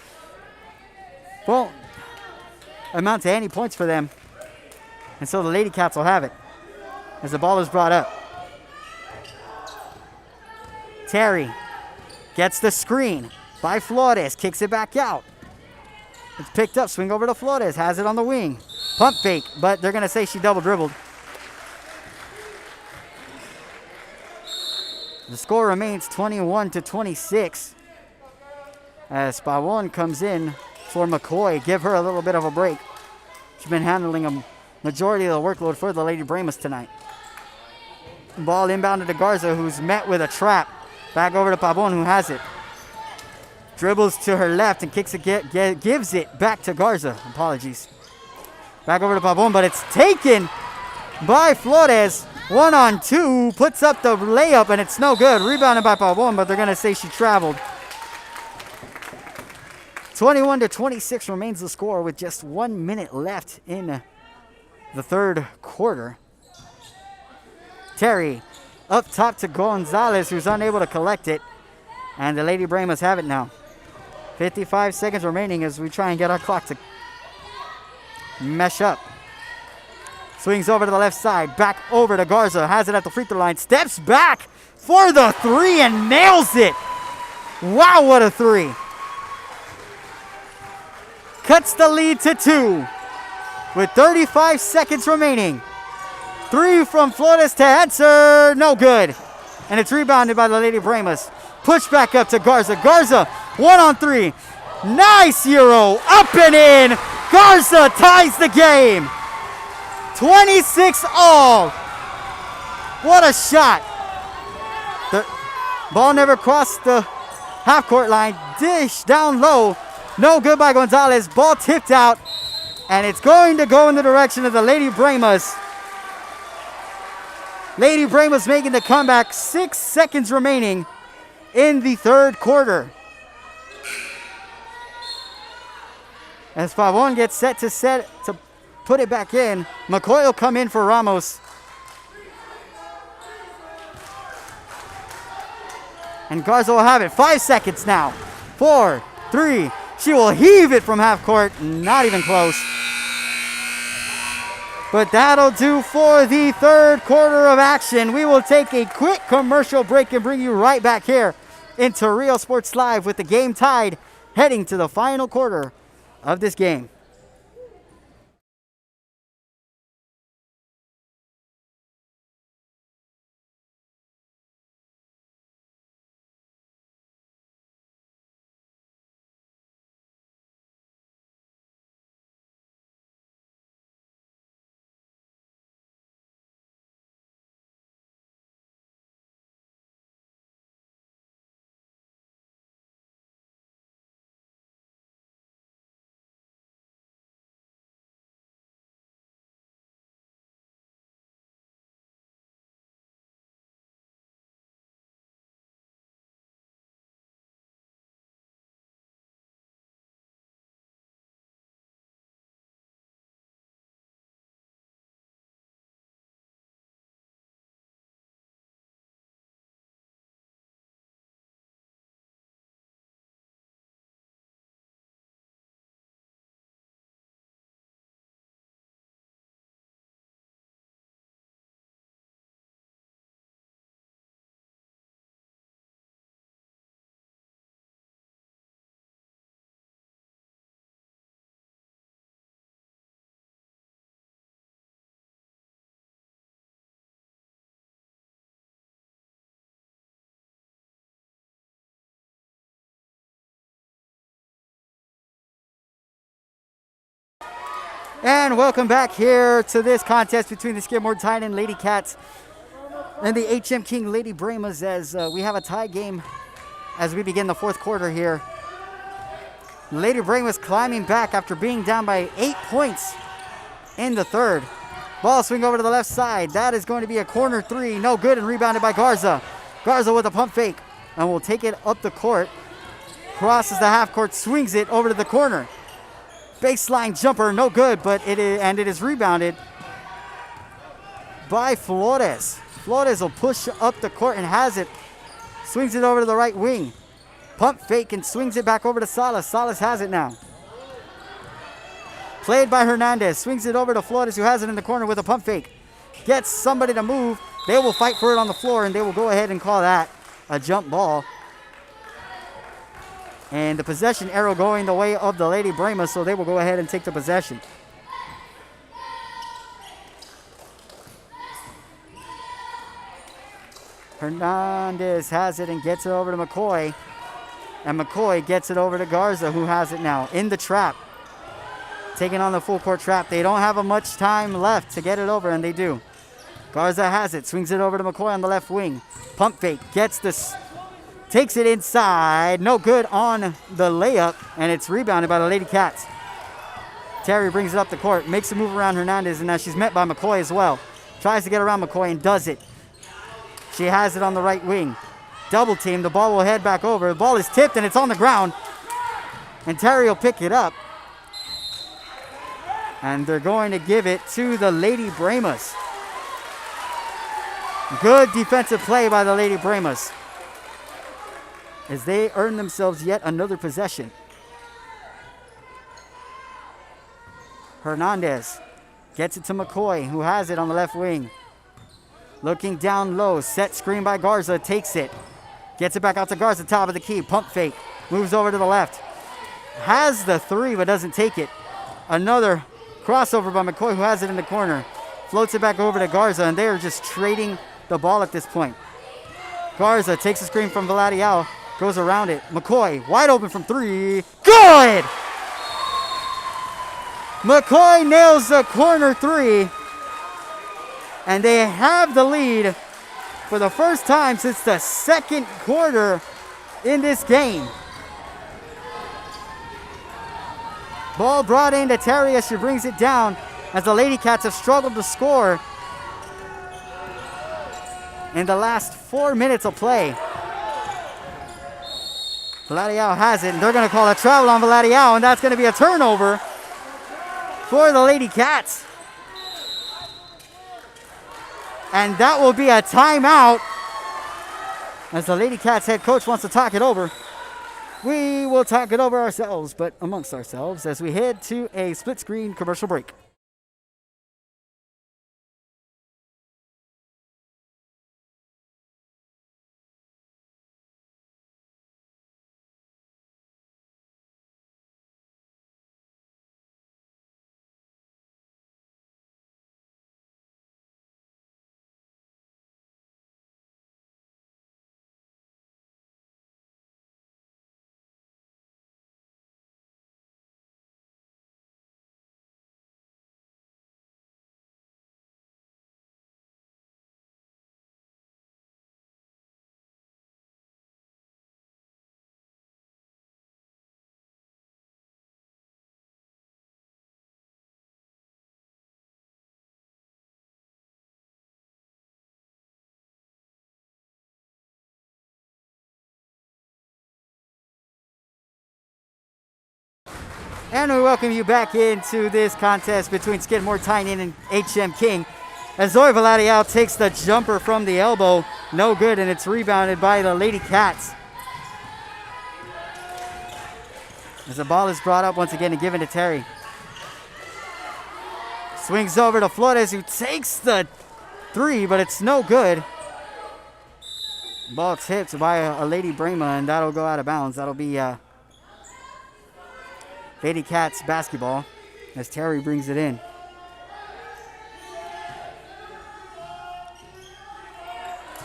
won't amount to any points for them. And so the Lady Cats will have it as the ball is brought up. Terry gets the screen by Flores, kicks it back out. It's picked up, swing over to Flores, has it on the wing. Pump fake, but they're going to say she double dribbled. The score remains 21-26 as Pavon comes in for McCoy. Give her a little bit of a break. She's been handling a majority of the workload for the Lady Bremas tonight. Ball inbounded to Garza, who's met with a trap. Back over to Pavon, who has it. Dribbles to her left and kicks it, gives it back to Garza. Apologies. Back over to Pavon, but it's taken by Flores. 1-on-2, puts up the layup, and it's no good. Rebounded by Pavon, but they're going to say she traveled. 21-26 remains the score with just 1 minute left in the third quarter. Terry up top to Gonzalez, who's unable to collect it. And the Lady Bremas have it now. 55 seconds remaining as we try and get our clock to mesh up. Swings over to the left side, back over to Garza, has it at the free throw line, steps back for the three and nails it. Wow, what a three. Cuts the lead to 2 with 35 seconds remaining. 3 from Flores to answer, no good. And it's rebounded by the Lady Bremas. Push back up to Garza. Garza, 1-on-3. Nice Euro, up and in. Garza ties the game. 26 all. What a shot. The ball never crossed the half-court line. Dish down low. No good by Gonzalez. Ball tipped out. And it's going to go in the direction of the Lady Bremas. Lady Bremas making the comeback. 6 seconds remaining in the third quarter. As Pavon gets set to put it back in, McCoy will come in for Ramos. And Garza will have it. 5 seconds now. 4, 3. She will heave it from half court. Not even close. But that'll do for the third quarter of action. We will take a quick commercial break and bring you right back here into Real Sports Live with the game tied, heading to the final quarter of this game. And welcome back here to this contest between the Skidmore-Tynan Lady Cats and the HM King Lady Brahmas, as we have a tie game as we begin the fourth quarter here. Lady Brahmas climbing back after being down by 8 points in the third. Ball swing over to the left side. That is going to be a corner three. No good, and rebounded by Garza. Garza with a pump fake and will take it up the court. Crosses the half court, swings it over to the corner. Baseline jumper, no good, but it is rebounded by Flores. Flores will push up the court and has it. Swings it over to the right wing. Pump fake and swings it back over to Salas. Salas has it now. Played by Hernandez. Swings it over to Flores, who has it in the corner with a pump fake. Gets somebody to move. They will fight for it on the floor, and they will go ahead and call that a jump ball. And the possession arrow going the way of the Lady Brahmas, so they will go ahead and take the possession. Hernandez has it and gets it over to McCoy. And McCoy gets it over to Garza, who has it now in the trap. Taking on the full court trap. They don't have much time left to get it over, and they do. Garza has it, swings it over to McCoy on the left wing. Pump fake, gets this. Takes it inside. No good on the layup, and it's rebounded by the Lady Cats. Terry brings it up the court, makes a move around Hernandez, and now she's met by McCoy as well. Tries to get around McCoy and does it. She has it on the right wing. Double team. The ball will head back over. The ball is tipped, and it's on the ground. And Terry will pick it up. And they're going to give it to the Lady Brahmas. Good defensive play by the Lady Brahmas, as they earn themselves yet another possession. Hernandez gets it to McCoy, who has it on the left wing. Looking down low, set screen by Garza, takes it. Gets it back out to Garza, top of the key, pump fake. Moves over to the left. Has the three, but doesn't take it. Another crossover by McCoy, who has it in the corner. Floats it back over to Garza, and they are just trading the ball at this point. Garza takes a screen from Vladiao. Goes around it. McCoy, wide open from three. Good! McCoy nails the corner three. And they have the lead for the first time since the second quarter in this game. Ball brought into Terry as she brings it down, as the Lady Cats have struggled to score in the last 4 minutes of play. Vladiao has it, and they're going to call a travel on Vladiao, and that's going to be a turnover for the Lady Cats. And that will be a timeout, as the Lady Cats head coach wants to talk it over. We will talk it over ourselves, but amongst ourselves, as we head to a split screen commercial break. And we welcome you back into this contest between Skidmore-Tynan and HM King, as Zoe Vladiao takes the jumper from the elbow. No good, and it's rebounded by the Lady Cats. As the ball is brought up once again and given to Terry. Swings over to Flores, who takes the three, but it's no good. Ball tipped by a Lady Brahma, and that'll go out of bounds. That'll be Lady Cats basketball, as Terry brings it in.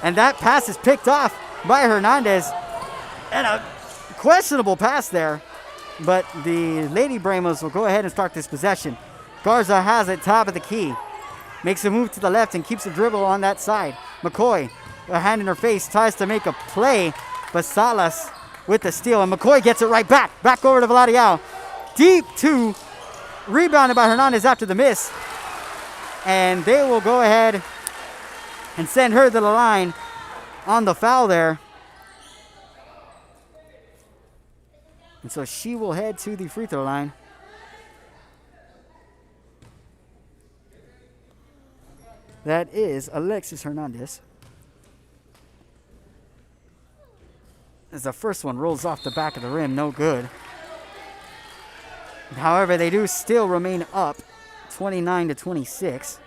And that pass is picked off by Hernandez. And a questionable pass there. But the Lady Brahmas will go ahead and start this possession. Garza has it, top of the key. Makes a move to the left and keeps the dribble on that side. McCoy, a hand in her face, tries to make a play, but Salas with the steal, and McCoy gets it right back. Back over to Vladiao. Deep two. Rebounded by Hernandez after the miss. And they will go ahead and send her to the line on the foul there. And so she will head to the free throw line. That is Alexis Hernandez. As the first one rolls off the back of the rim, no good. However, they do still remain up 29-26.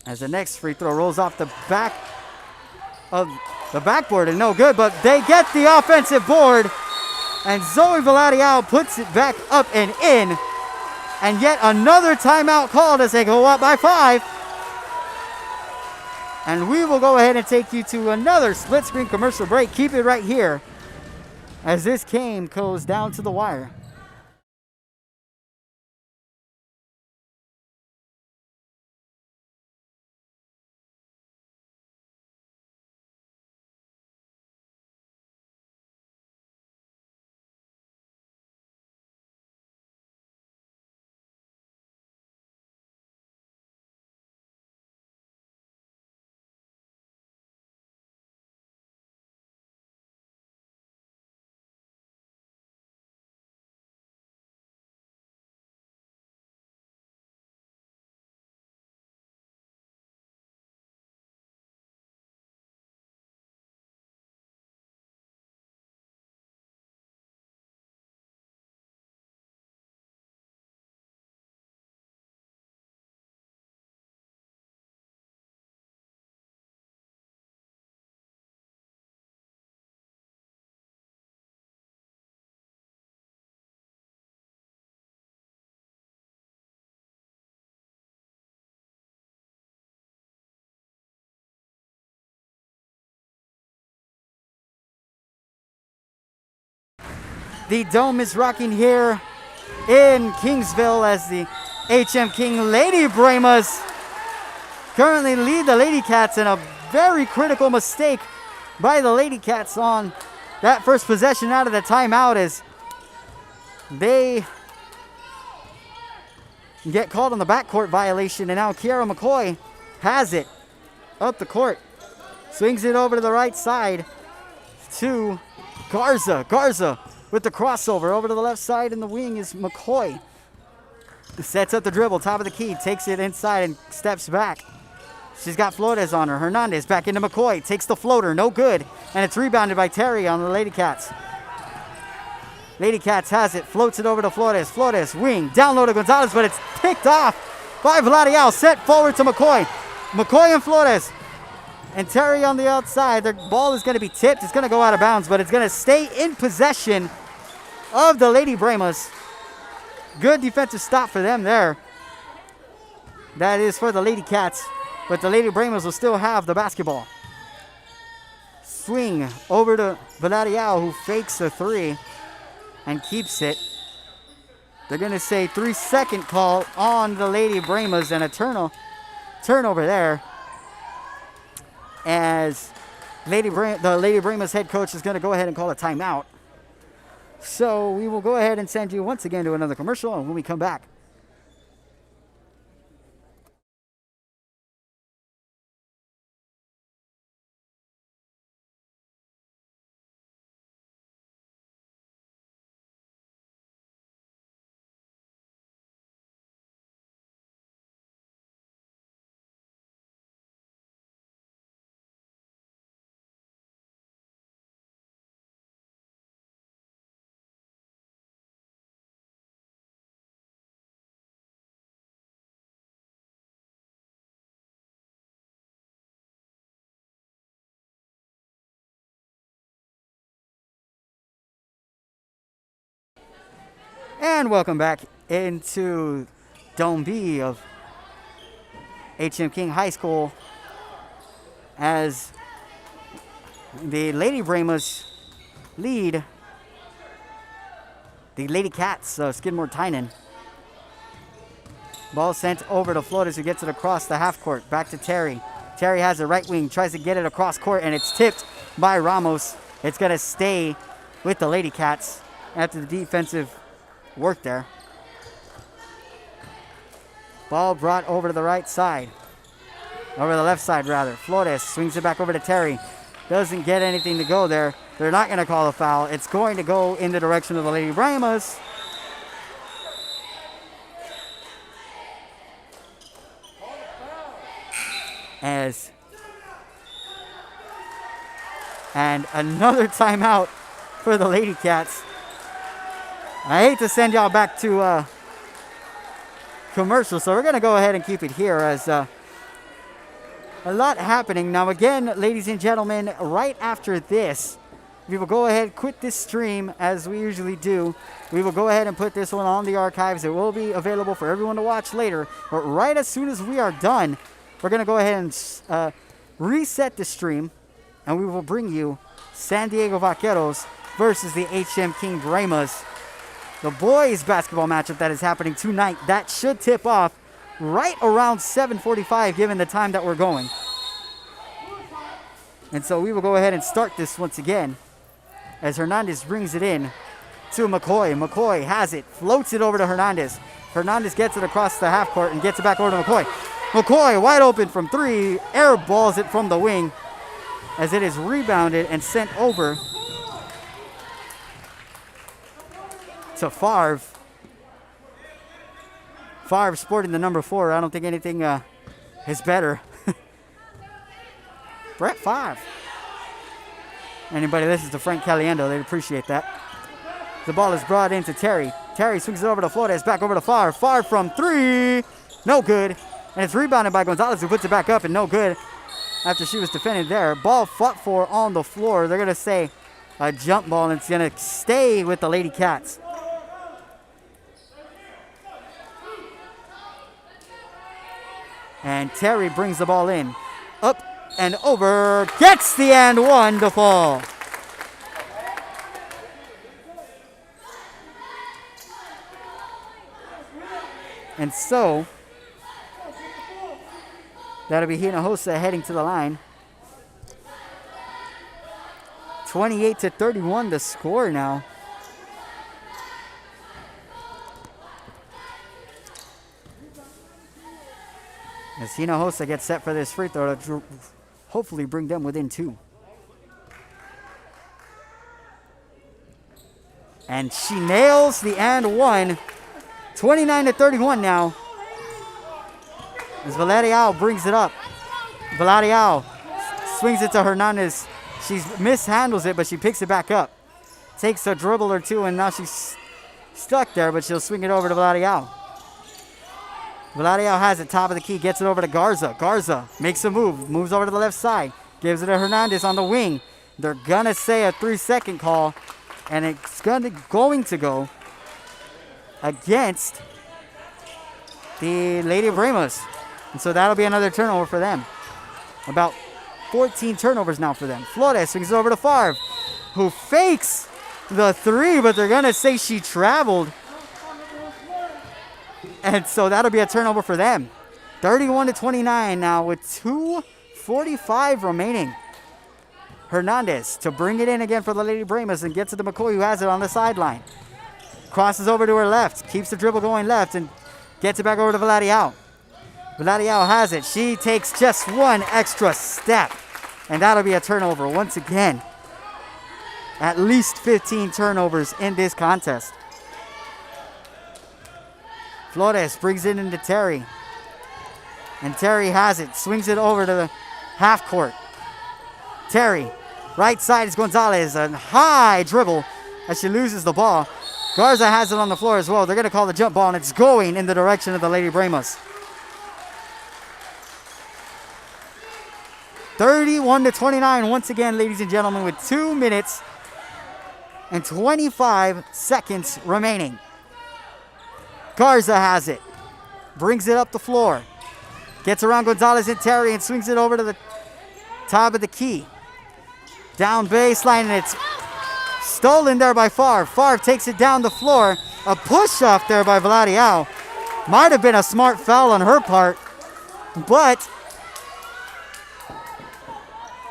As the next free throw rolls off the back of the backboard and no good, but they get the offensive board, and Zoe Vladiao puts it back up and in. And yet another timeout called as they go up by 5. And we will go ahead and take you to another split screen commercial break. Keep it right here as this game goes down to the wire. The Dome is rocking here in Kingsville as the HM King Lady Bremas currently lead the Lady Cats, in a very critical mistake by the Lady Cats on that first possession out of the timeout as they get called on the backcourt violation, and now Kiara McCoy has it up the court. Swings it over to the right side to Garza. Garza with the crossover over to the left side, and the wing is McCoy. Sets up the dribble, top of the key, takes it inside and steps back. She's got Flores on her. Hernandez back into McCoy, takes the floater, no good. And it's rebounded by Terry on the Lady Cats. Lady Cats has it, floats it over to Flores. Flores, wing, down low to Gonzalez, but it's picked off by Vladiao. Set forward to McCoy. McCoy and Flores. And Terry on the outside. The ball is going to be tipped. It's going to go out of bounds, but it's going to stay in possession of the Lady Bremas. Good defensive stop for them there. That is for the Lady Cats, but the Lady Bremas will still have the basketball. Swing over to Vladiao, who fakes a three and keeps it. They're going to say 3-second call on the Lady Bremas and a turnover there, as the Lady Bremas head coach is going to go ahead and call a timeout. So we will go ahead and send you once again to another commercial, and when we come back, and welcome back into Dome B of HM King High School, as The Lady Brahmas lead the Lady Cats of Skidmore-Tynan. Ball sent over to Flores, who gets it across the half court. Back to Terry. Terry has a right wing, tries to get it across court, and it's tipped by Ramos. It's going to stay with the Lady Cats after the defensive work there. Ball brought over to the right side. Over the left side, rather. Flores swings it back over to Terry. Doesn't get anything to go there. They're not going to call a foul. It's going to go in the direction of the Lady Brahmas. And another timeout for the Lady Cats. I hate to send y'all back to commercial, so we're going to go ahead and keep it here as a lot happening. Now again, ladies and gentlemen, right after this, we will go ahead, quit this stream as we usually do. We will go ahead and put this one on the archives. It will be available for everyone to watch later. But right as soon as we are done, we're going to go ahead and reset the stream, and we will bring you San Diego Vaqueros versus the HM King Brahmas. The boys basketball matchup that is happening tonight. That should tip off right around 7:45 given the time that we're going. And so we will go ahead and start this once again as Hernandez brings it in to McCoy. McCoy has it, floats it over to Hernandez. Hernandez gets it across the half court and gets it back over to McCoy. McCoy wide open from three, air balls it from the wing as it is rebounded and sent over to Favre. Favre sporting the number 4. I don't think anything is better. Brett Favre. Anybody listens to Frank Caliendo, they'd appreciate that. The ball is brought into Terry. Terry swings it over to Flores, back over to Favre. Favre from 3, no good. And it's rebounded by Gonzalez, who puts it back up and no good after she was defended there. Ball fought for on the floor. They're going to say a jump ball, and it's going to stay with the Lady Cats. And Terry brings the ball in. Up and over. Gets the and one to fall. And so that'll be Hinojosa heading to the line. 28-31 the score now. As Hinojosa gets set for this free throw to hopefully bring them within 2. And she nails the and one. 29-31 now. As Valeriao brings it up. Valeriao swings it to Hernandez. She mishandles it, but she picks it back up. Takes a dribble or two, and now she's stuck there, but she'll swing it over to Valeriao. Valeriao has it, top of the key, gets it over to Garza. Garza makes a move, moves over to the left side, gives it to Hernandez on the wing. They're going to say a 3-second call, and it's going to go against the Lady Brahmas. And so that'll be another turnover for them. About 14 turnovers now for them. Flores swings it over to Favre, who fakes the 3, but they're going to say she traveled. And so that'll be a turnover for them. 31-29 now with 2:45 remaining. Hernandez to bring it in again for the Lady Brahmas and gets it to McCoy, who has it on the sideline. Crosses over to her left, keeps the dribble going left, and gets it back over to Valeriao. Valeriao has it. She takes just one extra step, and that'll be a turnover once again. At least 15 turnovers in this contest. Flores brings it into Terry. And Terry has it. Swings it over to the half court. Terry. Right side is Gonzalez. A high dribble as she loses the ball. Garza has it on the floor as well. They're going to call the jump ball, and it's going in the direction of the Lady Brahmas. 31-29 once again, ladies and gentlemen, with 2 minutes and 25 seconds remaining. Garza has it. Brings it up the floor. Gets around Gonzalez and Terry and swings it over to the top of the key. Down baseline, and it's stolen there by Favre. Favre takes it down the floor. A push-off there by Vladiao. Might have been a smart foul on her part, but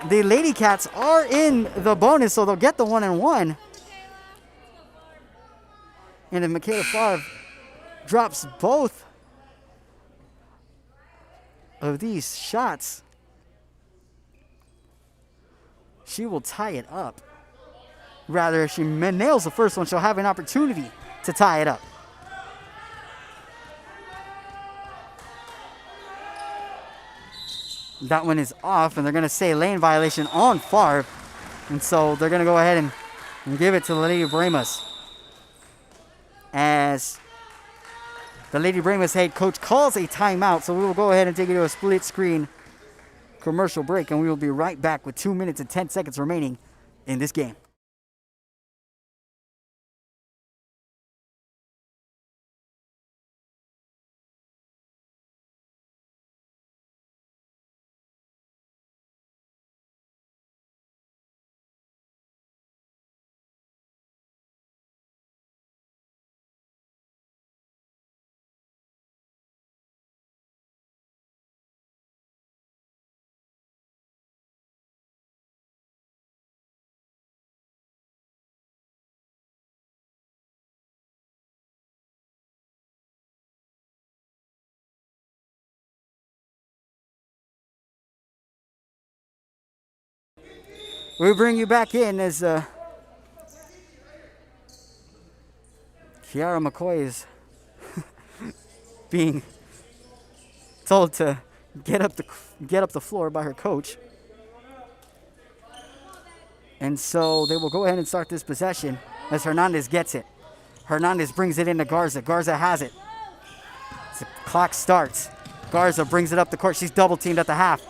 the Lady Cats are in the bonus, so they'll get the 1-and-1. And if Michaela Favre drops both of these shots, she will tie it up. Rather, if she nails the first one, she'll have an opportunity to tie it up. That one is off, and they're going to say lane violation on Favre. And so they're going to go ahead and give it to the Lady Bremas. As the Lady Bremas head coach calls a timeout, so we will go ahead and take it to a split screen commercial break, and we will be right back with 2 minutes and 10 seconds remaining in this game. We bring you back in as Kiara McCoy is being told to get up the floor by her coach. And so they will go ahead and start this possession as Hernandez gets it. Hernandez brings it into Garza. Garza has it. The clock starts. Garza brings it up the court. She's double teamed at the half.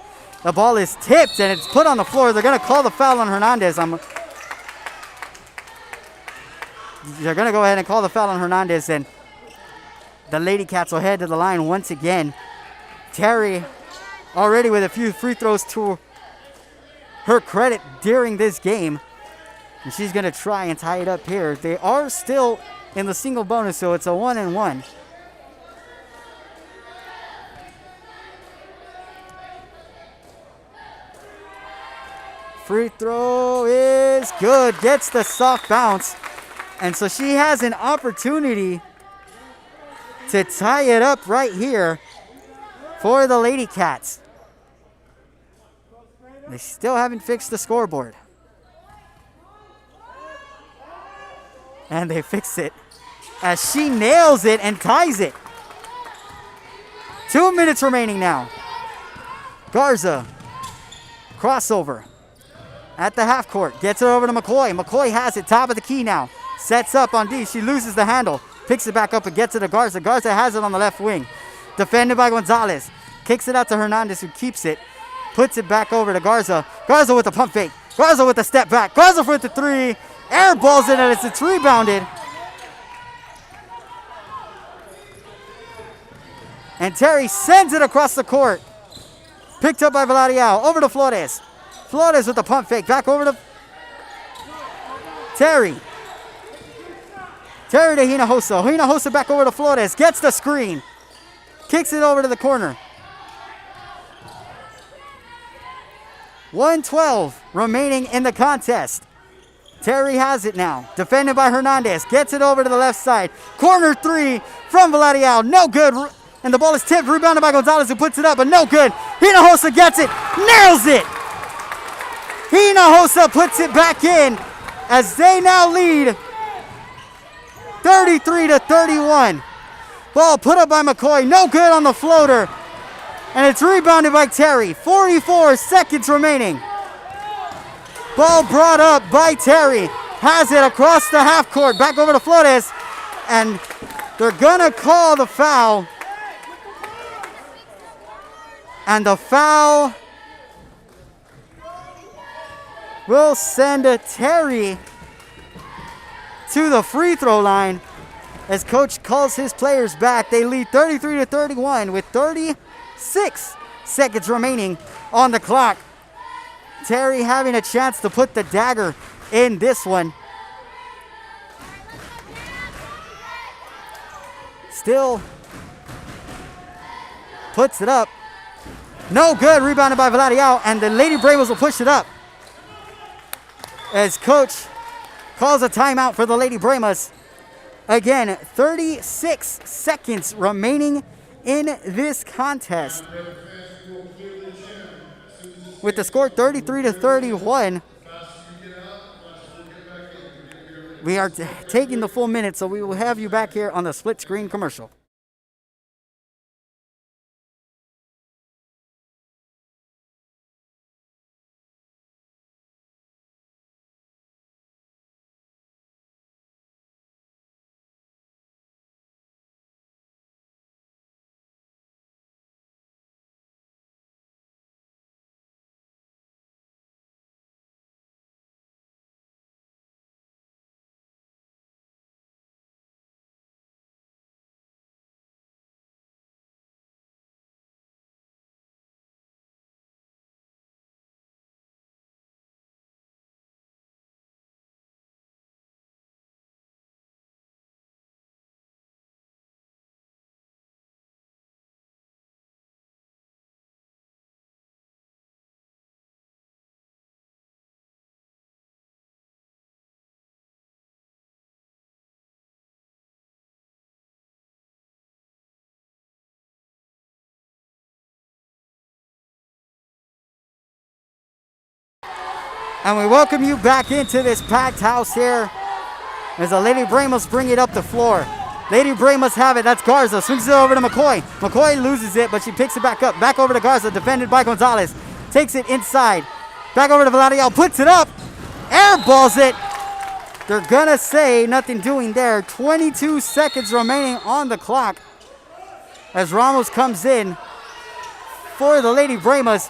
The ball is tipped and it's put on the floor. They're going to call the foul on Hernandez. They're going to go ahead and call the foul on Hernandez, and the Lady Cats will head to the line once again. Terry already with a few free throws to her credit during this game, and she's going to try and tie it up here. They are still in the single bonus, so it's a 1-and-1. Free throw is good. Gets the soft bounce. And so she has an opportunity to tie it up right here for the Lady Cats. They still haven't fixed the scoreboard. And they fix it as she nails it and ties it. 2 minutes remaining now. Garza, crossover at the half court. Gets it over to McCoy. McCoy has it, top of the key now. Sets up on D. She loses the handle. Picks it back up and gets it to Garza. Garza has it on the left wing. Defended by Gonzalez. Kicks it out to Hernandez, who keeps it. Puts it back over to Garza. Garza with the pump fake. Garza with the step back. Garza with the three. Air balls it, and it's rebounded. And Terry sends it across the court. Picked up by Vladiao. Over to Flores. Flores with the pump fake. Back over to Terry. Terry to Hinojosa. Hinojosa back over to Flores. Gets the screen. Kicks it over to the corner. 1:12 remaining in the contest. Terry has it now. Defended by Hernandez. Gets it over to the left side. Corner three from Vladiao. No good. And the ball is tipped. Rebounded by Gonzalez, who puts it up, but no good. Hinojosa gets it. Nails it. Hinojosa puts it back in as they now lead 33-31. Ball put up by McCoy. No good on the floater. And it's rebounded by Terry. 44 seconds remaining. Ball brought up by Terry. Has it across the half court. Back over to Flores. And they're going to call the foul. And the foul will send Terry to the free throw line as coach calls his players back. They lead 33-31 with 36 seconds remaining on the clock. Terry having a chance to put the dagger in this one. Still puts it up. No good. Rebounded by Vladiao, and the Lady Bramos will push it up. As coach calls a timeout for the Lady Bramos. Again, 36 seconds remaining in this contest. With the score 33-31, we are taking the full minute, so we will have you back here on the split screen commercial. And we welcome you back into this packed house here as the Lady Bramos bring it up the floor. Lady Bramos have it. That's Garza. Swings it over to McCoy. McCoy loses it, but she picks it back up. Back over to Garza, defended by Gonzalez. Takes it inside. Back over to Vladiao. Puts it up. Airballs it. They're going to say nothing doing there. 22 seconds remaining on the clock as Ramos comes in for the Lady Bramos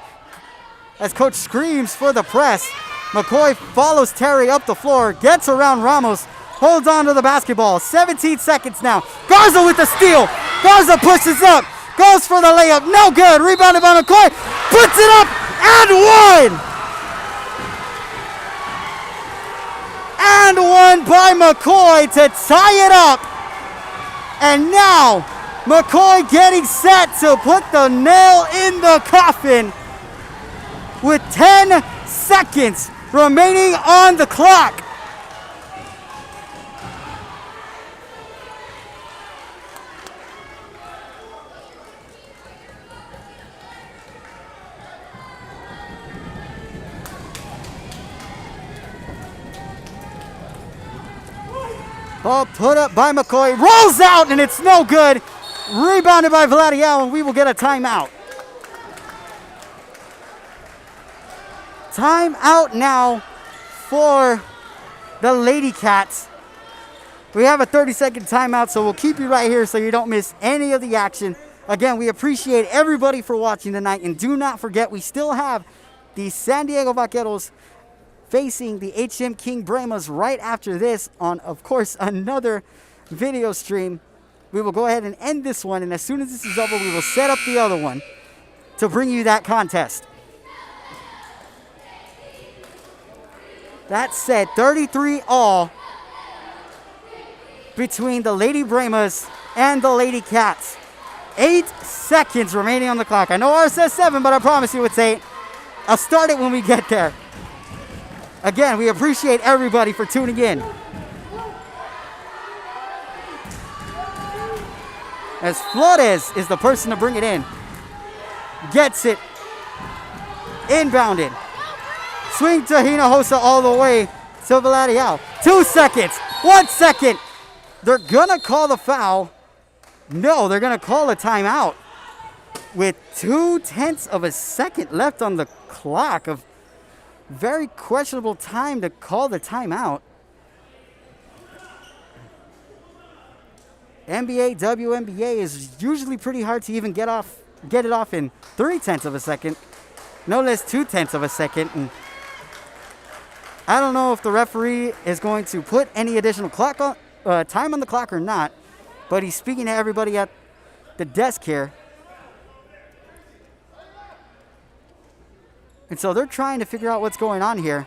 as coach screams for the press. McCoy follows Terry up the floor, gets around Ramos, holds on to the basketball. 17 seconds now. Garza with the steal. Garza pushes up, goes for the layup. No good. Rebounded by McCoy. Puts it up and one. And one by McCoy to tie it up. And now McCoy getting set to put the nail in the coffin with 10 seconds remaining on the clock. Ball put up by McCoy, rolls out, and it's no good. Rebounded by Vladiao, and we will get a timeout. Timeout now for the Lady Cats. We have a 30-second timeout, so we'll keep you right here so you don't miss any of the action. Again, we appreciate everybody for watching tonight, and do not forget we still have the San Diego Vaqueros facing the HM King Brahmas right after this on, of course, another video stream. We will go ahead and end this one, and as soon as this is over, we will set up the other one to bring you that contest. That said, 33-all between the Lady Brahmas and the Lady Cats. 8 seconds remaining on the clock. I know ours says 7, but I promise you it's 8. I'll start it when we get there. Again, we appreciate everybody for tuning in. As Flores is the person to bring it in. Gets it. Inbounded. Swing to Hinojosa all the way to Vladiao. 2 seconds. 1 second. They're going to call the foul. No, they're going to call a timeout. With 0.2 of a second left on the clock. Of very questionable time to call the timeout. NBA, WNBA is usually pretty hard to even get it off in 0.3 of a second. No less 0.2 of a second. And I don't know if the referee is going to put any additional clock on, time on the clock or not, but he's speaking to everybody at the desk here. And so they're trying to figure out what's going on here.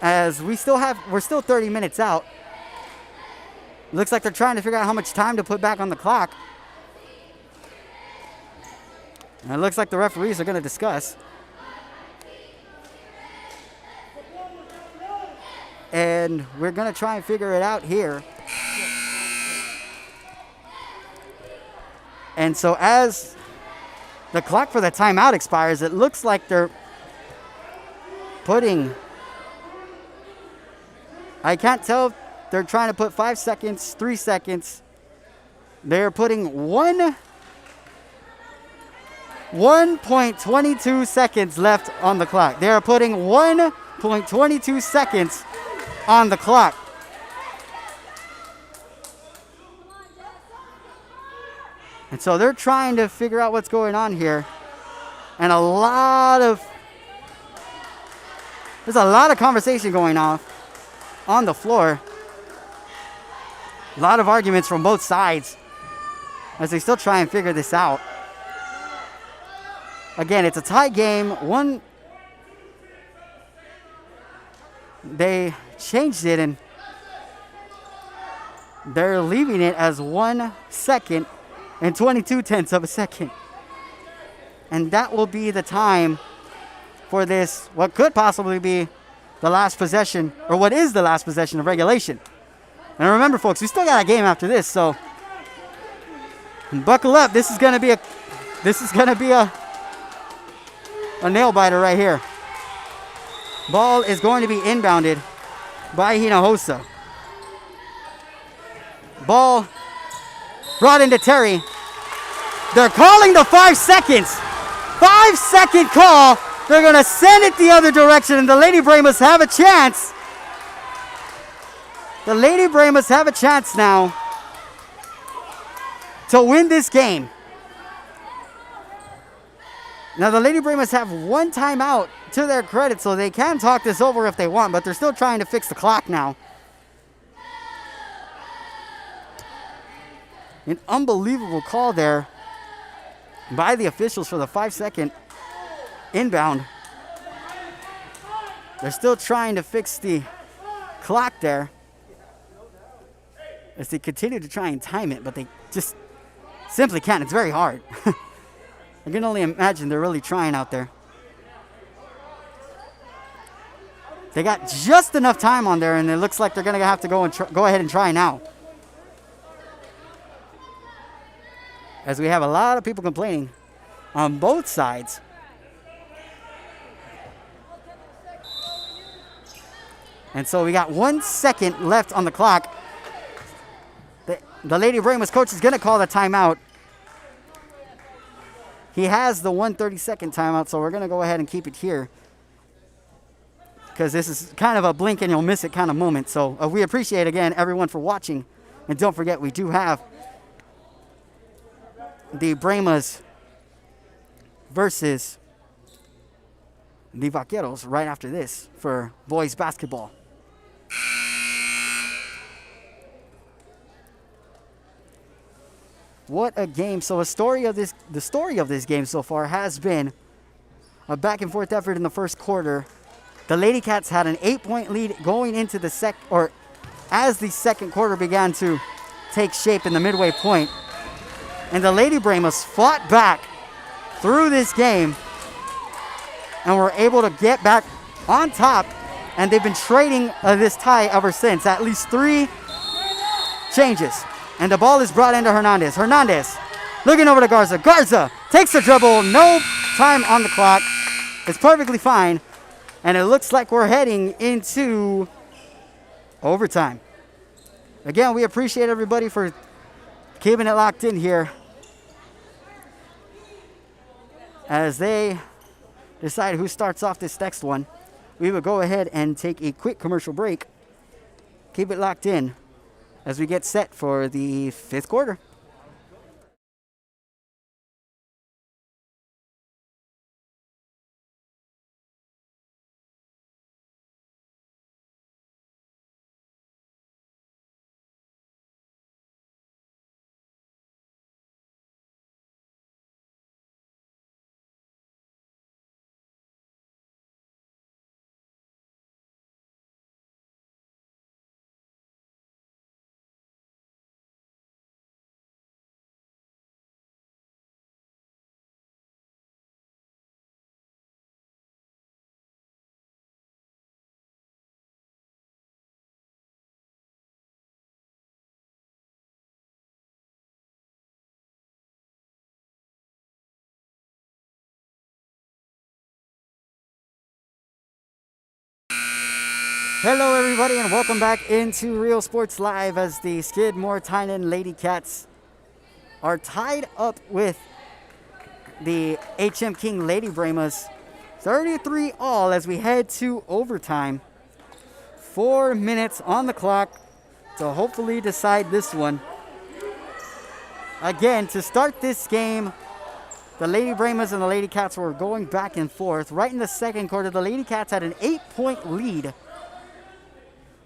As we're still 30 minutes out. Looks like they're trying to figure out how much time to put back on the clock. And it looks like the referees are going to discuss. And we're going to try and figure it out here. And so as the clock for the timeout expires, it looks like they're putting... I can't tell if they're trying to put 5 seconds, 3 seconds. They're putting 1.22 seconds left on the clock. They are putting 1.22 seconds on the clock. And so they're trying to figure out what's going on here. And there's a lot of conversation going on the floor. A lot of arguments from both sides as they still try and figure this out. Again, it's a tie game. They changed it and they're leaving it as 1 second and 22 tenths of a second. And that will be the time for this, what could possibly be the last possession, or what is the last possession of regulation. And remember, folks, we still got a game after this, so buckle up. This is gonna be a nail biter right here. Ball is going to be inbounded by Hinojosa. Ball brought into Terry. They're calling the 5 seconds. 5-second call. They're going to send it the other direction, and the Lady Brahmas have a chance. The Lady Brahmas have a chance now to win this game. Now, the Lady Brahmas have one timeout to their credit, so they can talk this over if they want, but they're still trying to fix the clock now. An unbelievable call there by the officials for the 5-second inbound. They're still trying to fix the clock there as they continue to try and time it, but they just simply can't. It's very hard. I can only imagine they're really trying out there. They got just enough time on there, and it looks like they're going to have to go ahead and try now. As we have a lot of people complaining on both sides. And so we got 1 second left on the clock. The Lady Brahmas coach is going to call the timeout. He has the 1:32 timeout, so we're going to go ahead and keep it here, because this is kind of a blink and you'll miss it kind of moment. So we appreciate, again, everyone for watching. And don't forget, we do have the Brahmas versus the Vaqueros right after this for boys basketball. What a game. So the story of this game so far has been a back and forth effort in the first quarter. The Lady Cats had an 8-point lead going into as the second quarter began to take shape in the midway point. And the Lady Brahmas fought back through this game and were able to get back on top. And they've been trading this tie ever since. At least 3 changes. And the ball is brought into Hernandez. Hernandez looking over to Garza. Garza takes the dribble. No time on the clock. It's perfectly fine. And it looks like we're heading into overtime. Again, we appreciate everybody for keeping it locked in here as they decide who starts off this next one. We will go ahead and take a quick commercial break. Keep it locked in as we get set for the 5th quarter. Hello, everybody, and welcome back into Real Sports Live as the Skidmore-Tynan Lady Cats are tied up with the HM King Lady Brahmas 33 all as we head to overtime. 4 minutes on the clock to hopefully decide this one. Again, to start this game, the Lady Brahmas and the Lady Cats were going back and forth. Right in the second quarter, the Lady Cats had an 8-point lead.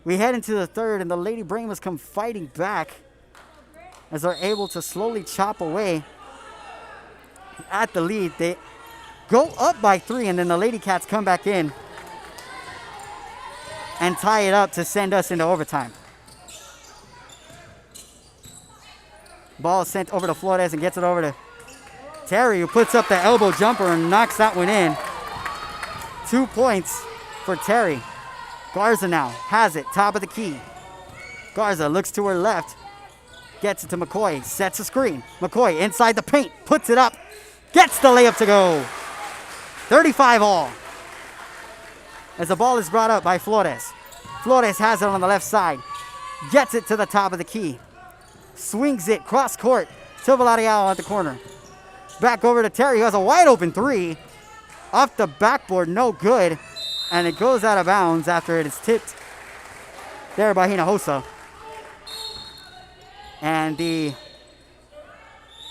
We head into the third, and the Lady Brahmas come fighting back as they're able to slowly chop away at the lead. They go up by 3, and then the Lady Cats come back in and tie it up to send us into overtime. Ball sent over to Flores and gets it over to Terry, who puts up the elbow jumper and knocks that one in. 2 points for Terry. Garza now has it, top of the key. Garza looks to her left, gets it to McCoy, sets a screen. McCoy inside the paint, puts it up, gets the layup to go. 35 all. As the ball is brought up by Flores. Flores has it on the left side, gets it to the top of the key. Swings it cross court to Villarreal at the corner. Back over to Terry, who has a wide open 3. Off the backboard, no good. And it goes out of bounds after it is tipped there by Hinojosa. And the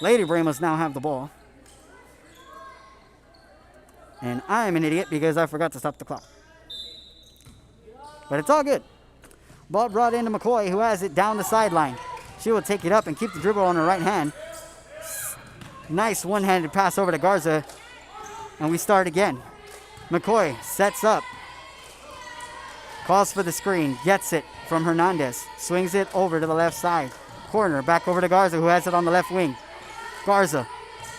Lady Brahmas now have the ball. And I am an idiot because I forgot to stop the clock. But it's all good. Ball brought into McCoy, who has it down the sideline. She will take it up and keep the dribble on her right hand. Nice one-handed pass over to Garza. And we start again. McCoy sets up. Calls for the screen. Gets it from Hernandez. Swings it over to the left side. Corner. Back over to Garza, who has it on the left wing. Garza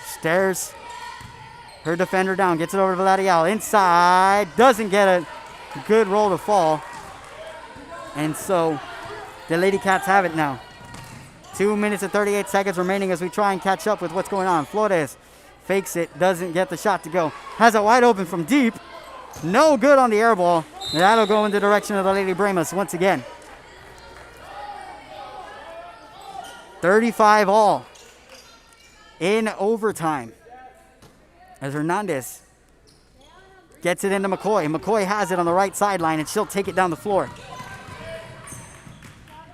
stares her defender down. Gets it over to Villarreal. Inside. Doesn't get a good roll to fall. And so the Lady Cats have it now. 2 minutes and 38 seconds remaining as we try and catch up with what's going on. Flores fakes it, doesn't get the shot to go. Has it wide open from deep. No good on the air ball. That'll go in the direction of the Lady Brahmas once again. 35 all in overtime. As Hernandez gets it into McCoy. McCoy has it on the right sideline, and she'll take it down the floor.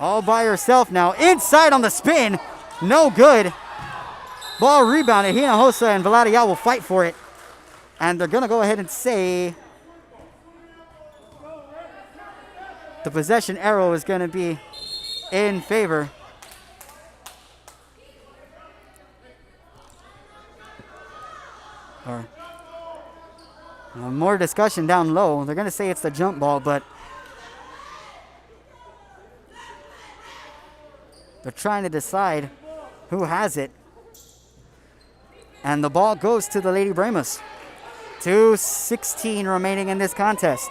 All by herself now. Inside on the spin. No good. Ball rebounded. Hinojosa and Villarreal will fight for it. And they're going to go ahead and say the possession arrow is going to be in favor or more discussion down low. They're going to say it's the jump ball, but they're trying to decide who has it. And the ball goes to the Lady Brahmas. 2:16 remaining in this contest.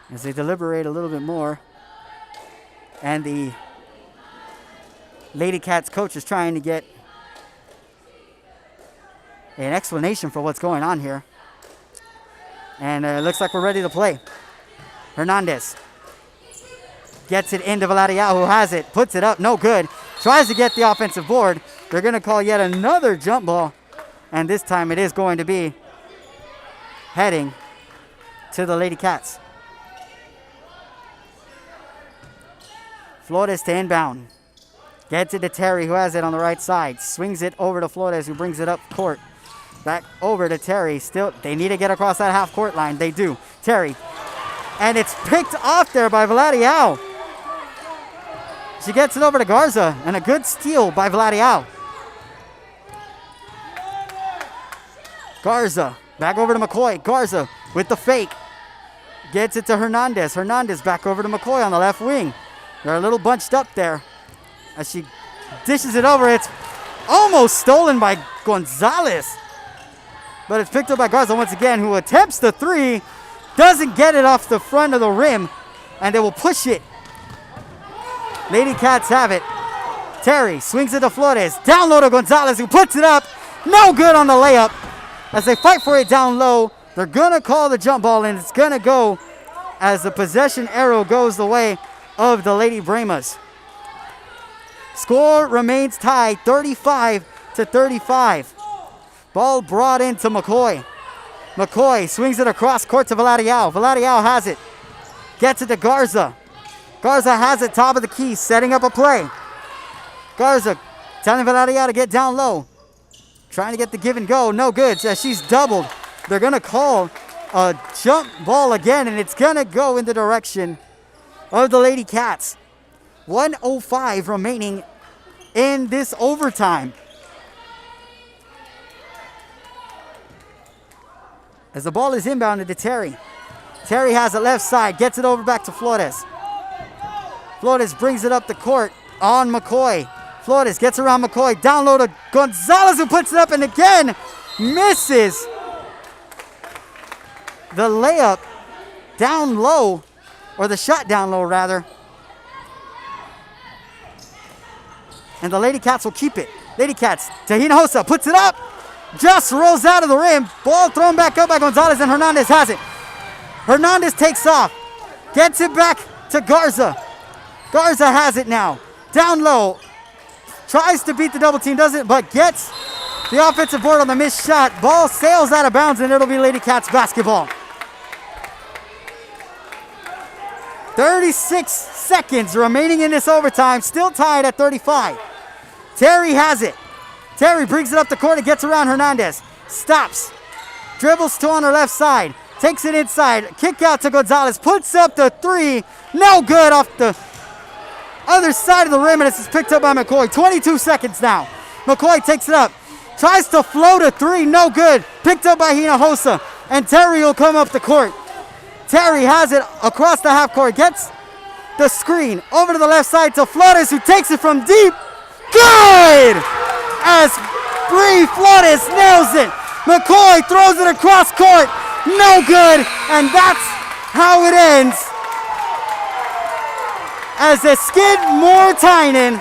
As they deliberate a little bit more. And the Lady Cats coach is trying to get an explanation for what's going on here. And it looks like we're ready to play. Hernandez gets it into Villarreal, who has it, puts it up, no good. Tries to get the offensive board. They're going to call yet another jump ball. And this time it is going to be heading to the Lady Cats. Flores to inbound. Gets it to Terry, who has it on the right side. Swings it over to Flores, who brings it up court. Back over to Terry. Still, they need to get across that half-court line. They do. Terry. And it's picked off there by Villarreal. She gets it over to Garza. And a good steal by Villarreal. Garza. Back over to McCoy. Garza with the fake. Gets it to Hernandez. Hernandez back over to McCoy on the left wing. They're a little bunched up there. As she dishes it over, it's almost stolen by Gonzalez. But it's picked up by Garza once again, who attempts the three. Doesn't get it off the front of the rim. And they will push it. Lady Cats have it. Terry swings it to Flores. Down low to Gonzalez, who puts it up. No good on the layup. As they fight for it down low, they're going to call the jump ball, and it's going to go as the possession arrow goes the way of the Lady Bremas. Score remains tied 35-35. Ball brought into McCoy. McCoy swings it across court to Villarreal. Villarreal has it. Gets it to Garza. Garza has it, top of the key, setting up a play. Garza telling Villarreal to get down low. Trying to get the give and go. No good. As she's doubled, they're going to call a jump ball again, and it's going to go in the direction of the Lady Cats. 1:05 remaining in this overtime. As the ball is inbounded to Terry. Terry has it left side, gets it over back to Flores. Flores brings it up the court on McCoy. Flores gets around McCoy, down low to Gonzalez, who puts it up and again misses the layup down low, or the shot down low rather. And the Lady Cats will keep it. Lady Cats, Hinojosa puts it up, just rolls out of the rim. Ball thrown back up by Gonzalez, and Hernandez has it. Hernandez takes off, gets it back to Garza. Garza has it now, down low. Tries to beat the double team, doesn't, but gets the offensive board on the missed shot. Ball sails out of bounds, and it'll be Lady Cats basketball. 36 seconds remaining in this overtime, still tied at 35. Terry has it. Terry brings it up the court and gets around Hernandez. Stops. Dribbles to on her left side. Takes it inside. Kick out to Gonzalez. Puts up the three. No good off the other side of the rim, and this is picked up by McCoy. 22 seconds now. McCoy takes it up. Tries to float a three. No good. Picked up by Hinojosa. And Terry will come up the court. Terry has it across the half court. Gets the screen over to the left side to Flores, who takes it from deep. Good! As Bree Flores nails it. McCoy throws it across court. No good. And that's how it ends. As the Skidmore-Tynan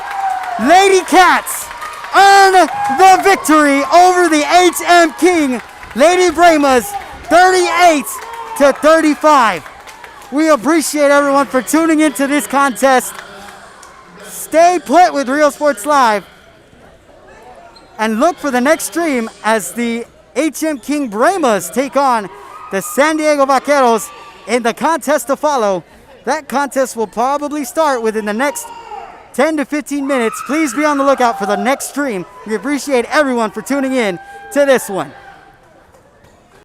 Lady Cats earn the victory over the HM King Lady Bremas, 38-35. We appreciate everyone for tuning into this contest. Stay put with Real Sports Live and look for the next stream as the HM King Bremas take on the San Diego Vaqueros in the contest to follow. That contest will probably start within the next 10 to 15 minutes. Please be on the lookout for the next stream. We appreciate everyone for tuning in to this one.